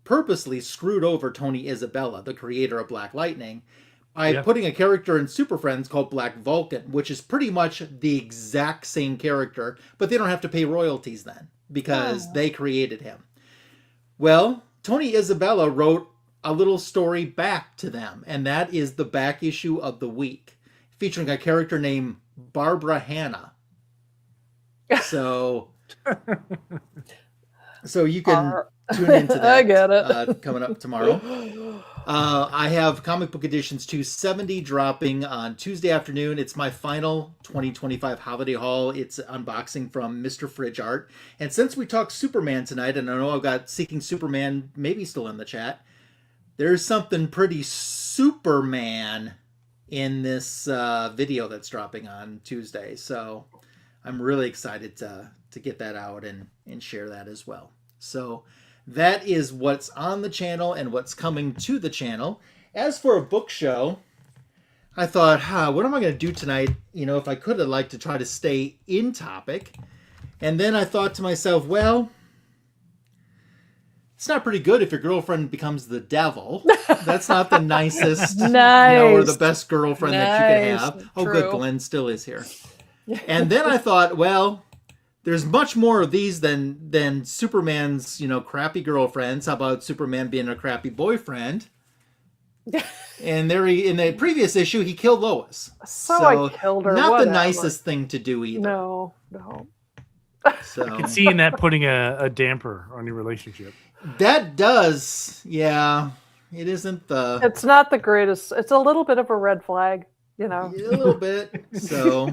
purposely screwed over Tony Isabella, the creator of Black Lightning, by putting a character in Super Friends called Black Vulcan, which is pretty much the exact same character, but they don't have to pay royalties then because they created him. Well, Tony Isabella wrote a little story back to them, and that is the back issue of the week, featuring a character named Barbara Hannah. So So you can tune into that. I get it. Coming up tomorrow. I have Comic Book Editions 270 dropping on Tuesday afternoon. It's my final 2025 holiday haul. It's unboxing from Mr. Fridge Art. And since we talked Superman tonight, and I know I've got Seeking Superman maybe still in the chat, there's something pretty Superman in this video that's dropping on Tuesday. So I'm really excited to get that out and share that as well. So that is what's on the channel and what's coming to the channel. As for a book show, I thought, what am I going to do tonight? You know, if I could, I'd like to try to stay in topic. And then I thought to myself, well, it's not pretty good if your girlfriend becomes the devil. That's not the nicest, or the best girlfriend that you can have. True. Oh, good, Glenn still is here. And then I thought, well, there's much more of these than Superman's, crappy girlfriends. How about Superman being a crappy boyfriend? And in the previous issue, he killed Lois. So I killed her. Not whatever. the nicest thing to do either. No. So I can see in that putting a damper on your relationship. That does, yeah. It isn't the... It's not the greatest. It's a little bit of a red flag, A little bit, so...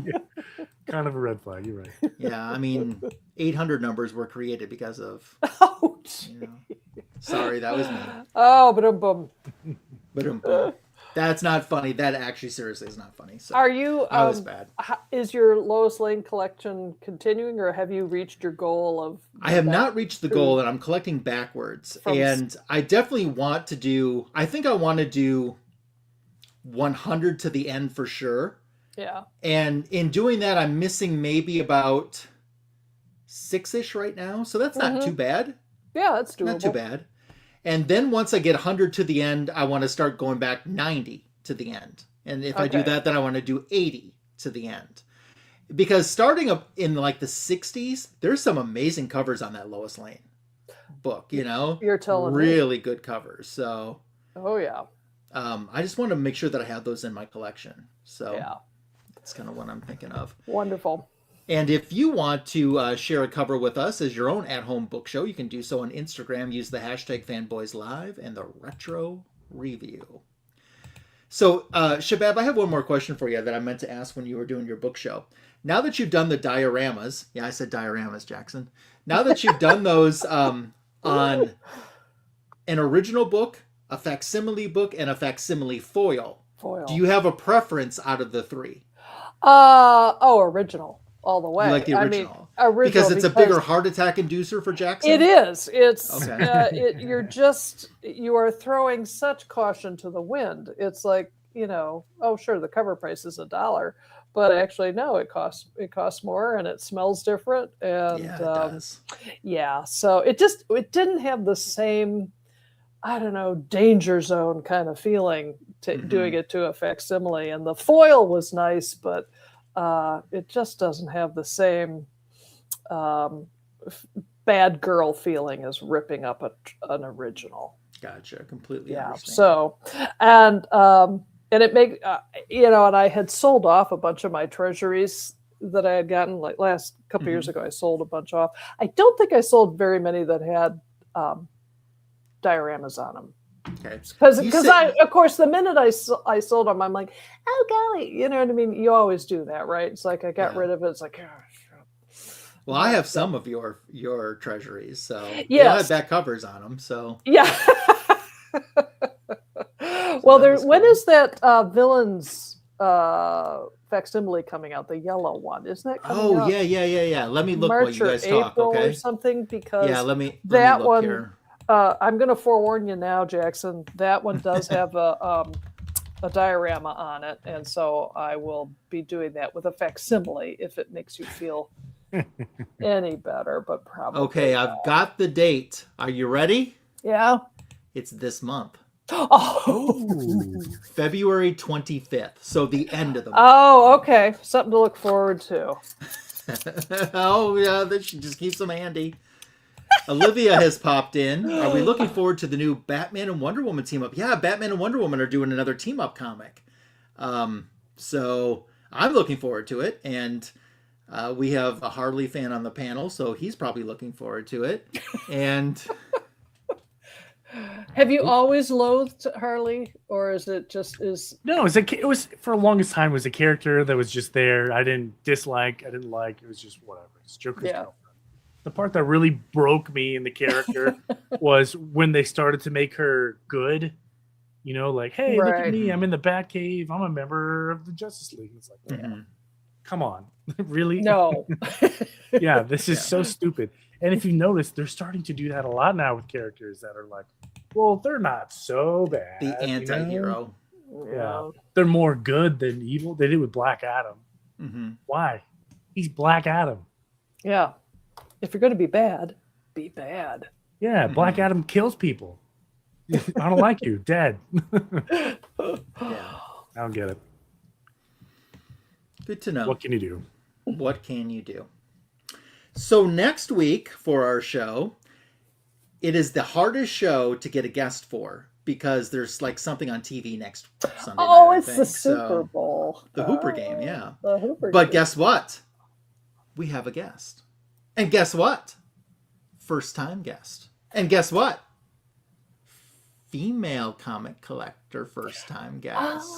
Kind of a red flag, you're right. Yeah, I mean, 800 numbers were created because of... Oh, Sorry, that was me. Oh, boom. But that's not funny. That actually, seriously, is not funny. So Are you... that was bad. Is your Lois Lane collection continuing, or have you reached your goal of... I have not reached the goal, and I'm collecting backwards. And I definitely want to do... I think I want to do 100 to the end for sure. Yeah. And in doing that, I'm missing maybe about 6-ish right now. So that's not too bad. Yeah, that's doable. Not too bad. And then once I get 100 to the end, I want to start going back 90 to the end. And if I do that, then I want to do 80 to the end. Because starting up in like the 60s, there's some amazing covers on that Lois Lane book, You're telling me. Really good covers. So Oh, yeah. I just want to make sure that I have those in my collection. So Yeah. that's kind of what I'm thinking of. Wonderful. And if you want to share a cover with us as your own at-home book show, you can do so on Instagram. Use the hashtag FanboysLive and the Retro Review. So, Shabab, I have one more question for you that I meant to ask when you were doing your book show. Now that you've done the dioramas, I said dioramas, Jackson. Now that you've done those on an original book, a facsimile book, and a facsimile foil, do you have a preference out of the three? Original. All the way. You like the original? Original because it's a bigger heart attack inducer for Jackson? It is. It's okay. You are throwing such caution to the wind. It's like, sure, the cover price is $1, but actually no, it costs more and it smells different. And it does. Yeah. So it didn't have the same, I don't know, danger zone kind of feeling doing it to a facsimile. And the foil was nice, but it just doesn't have the same bad girl feeling as ripping up an original. Gotcha. Completely understand. So, and it made, and I had sold off a bunch of my treasuries that I had gotten like last couple years ago. I sold a bunch off. I don't think I sold very many that had dioramas on them. Okay. Because of course, the minute I sold them, I'm like, oh golly, you know what I mean? You always do that, right? It's like I got rid of it. It's like, oh, shit. Well, I have some of your treasuries, so they have back covers on them. So yeah. Well, when is that villains facsimile coming out? The yellow one, isn't it? Coming out? Yeah. Let me look March what you guys or talk. April Okay. or something, because let me that look one. Here. I'm going to forewarn you now, Jackson. That one does have a diorama on it, and so I will be doing that with a facsimile if it makes you feel any better. But probably okay. I've got the date. Are you ready? Yeah. It's this month. Oh. February 25th. So the end of the month. Oh, okay. Something to look forward to. Oh yeah, that she just keeps them handy. Olivia has popped in. Are we looking forward to the new Batman and Wonder Woman team up? Yeah, Batman and Wonder Woman are doing another team up comic. So I'm looking forward to it. And We have a Harley fan on the panel, so he's probably looking forward to it. And have you always loathed Harley, or is it just is? No, it was for the longest time. It was a character that was just there. I didn't dislike. I didn't like. It was just whatever. It's Joker's girlfriend. The part that really broke me in the character was when they started to make her good. You know, like, hey, look at me. I'm in the Batcave. I'm a member of the Justice League. It's like, come on, really? No. Yeah, this is so stupid. And if you notice, they're starting to do that a lot now with characters that are like, well, they're not so bad. The anti-hero. Yeah. They're more good than evil. They did with Black Adam. Mm-hmm. Why? He's Black Adam. Yeah. If you're going to be bad, be bad. Yeah, Black Adam kills people. I don't like you. Dead. Yeah. I don't get it. Good to know. What can you do? What can you do? So next week for our show, it is the hardest show to get a guest for because there's like something on TV next Sunday night. Oh, it's the Super Bowl. The Hooper game, yeah. The Hooper but game. Guess what? We have a guest. And guess what? First time guest. And guess what? Female comic collector first time guest.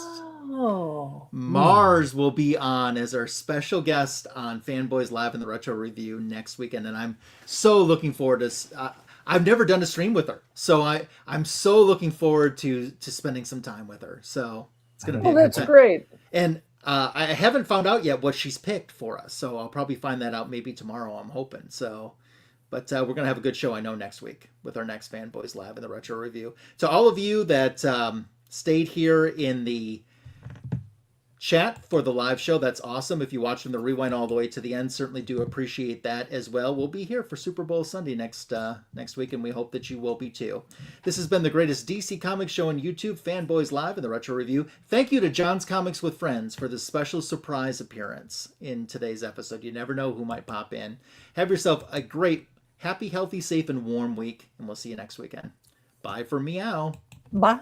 Oh. Mars will be on as our special guest on Fanboys Live in the Retro Review next weekend, and I'm so looking forward to. I've never done a stream with her, so I'm so looking forward to spending some time with her. So it's gonna be. Oh, that's great. And I haven't found out yet what she's picked for us, so I'll probably find that out maybe tomorrow. I'm hoping so. But we're gonna have a good show, I know, next week with our next Fanboys Live in the Retro Review. To all of you that stayed here in the chat for the live show, that's awesome. If you watch from the rewind all the way to the end, certainly do appreciate that as well. We'll be here for Super Bowl Sunday next week, and we hope that you will be too. This has been the greatest DC Comics show on YouTube, Fanboys Live in the Retro Review. Thank you to John's Comics with Friends for this special surprise appearance in today's episode. You never know who might pop in. Have yourself a great, happy, healthy, safe, and warm week, and we'll see you next weekend. Bye for meow. Bye.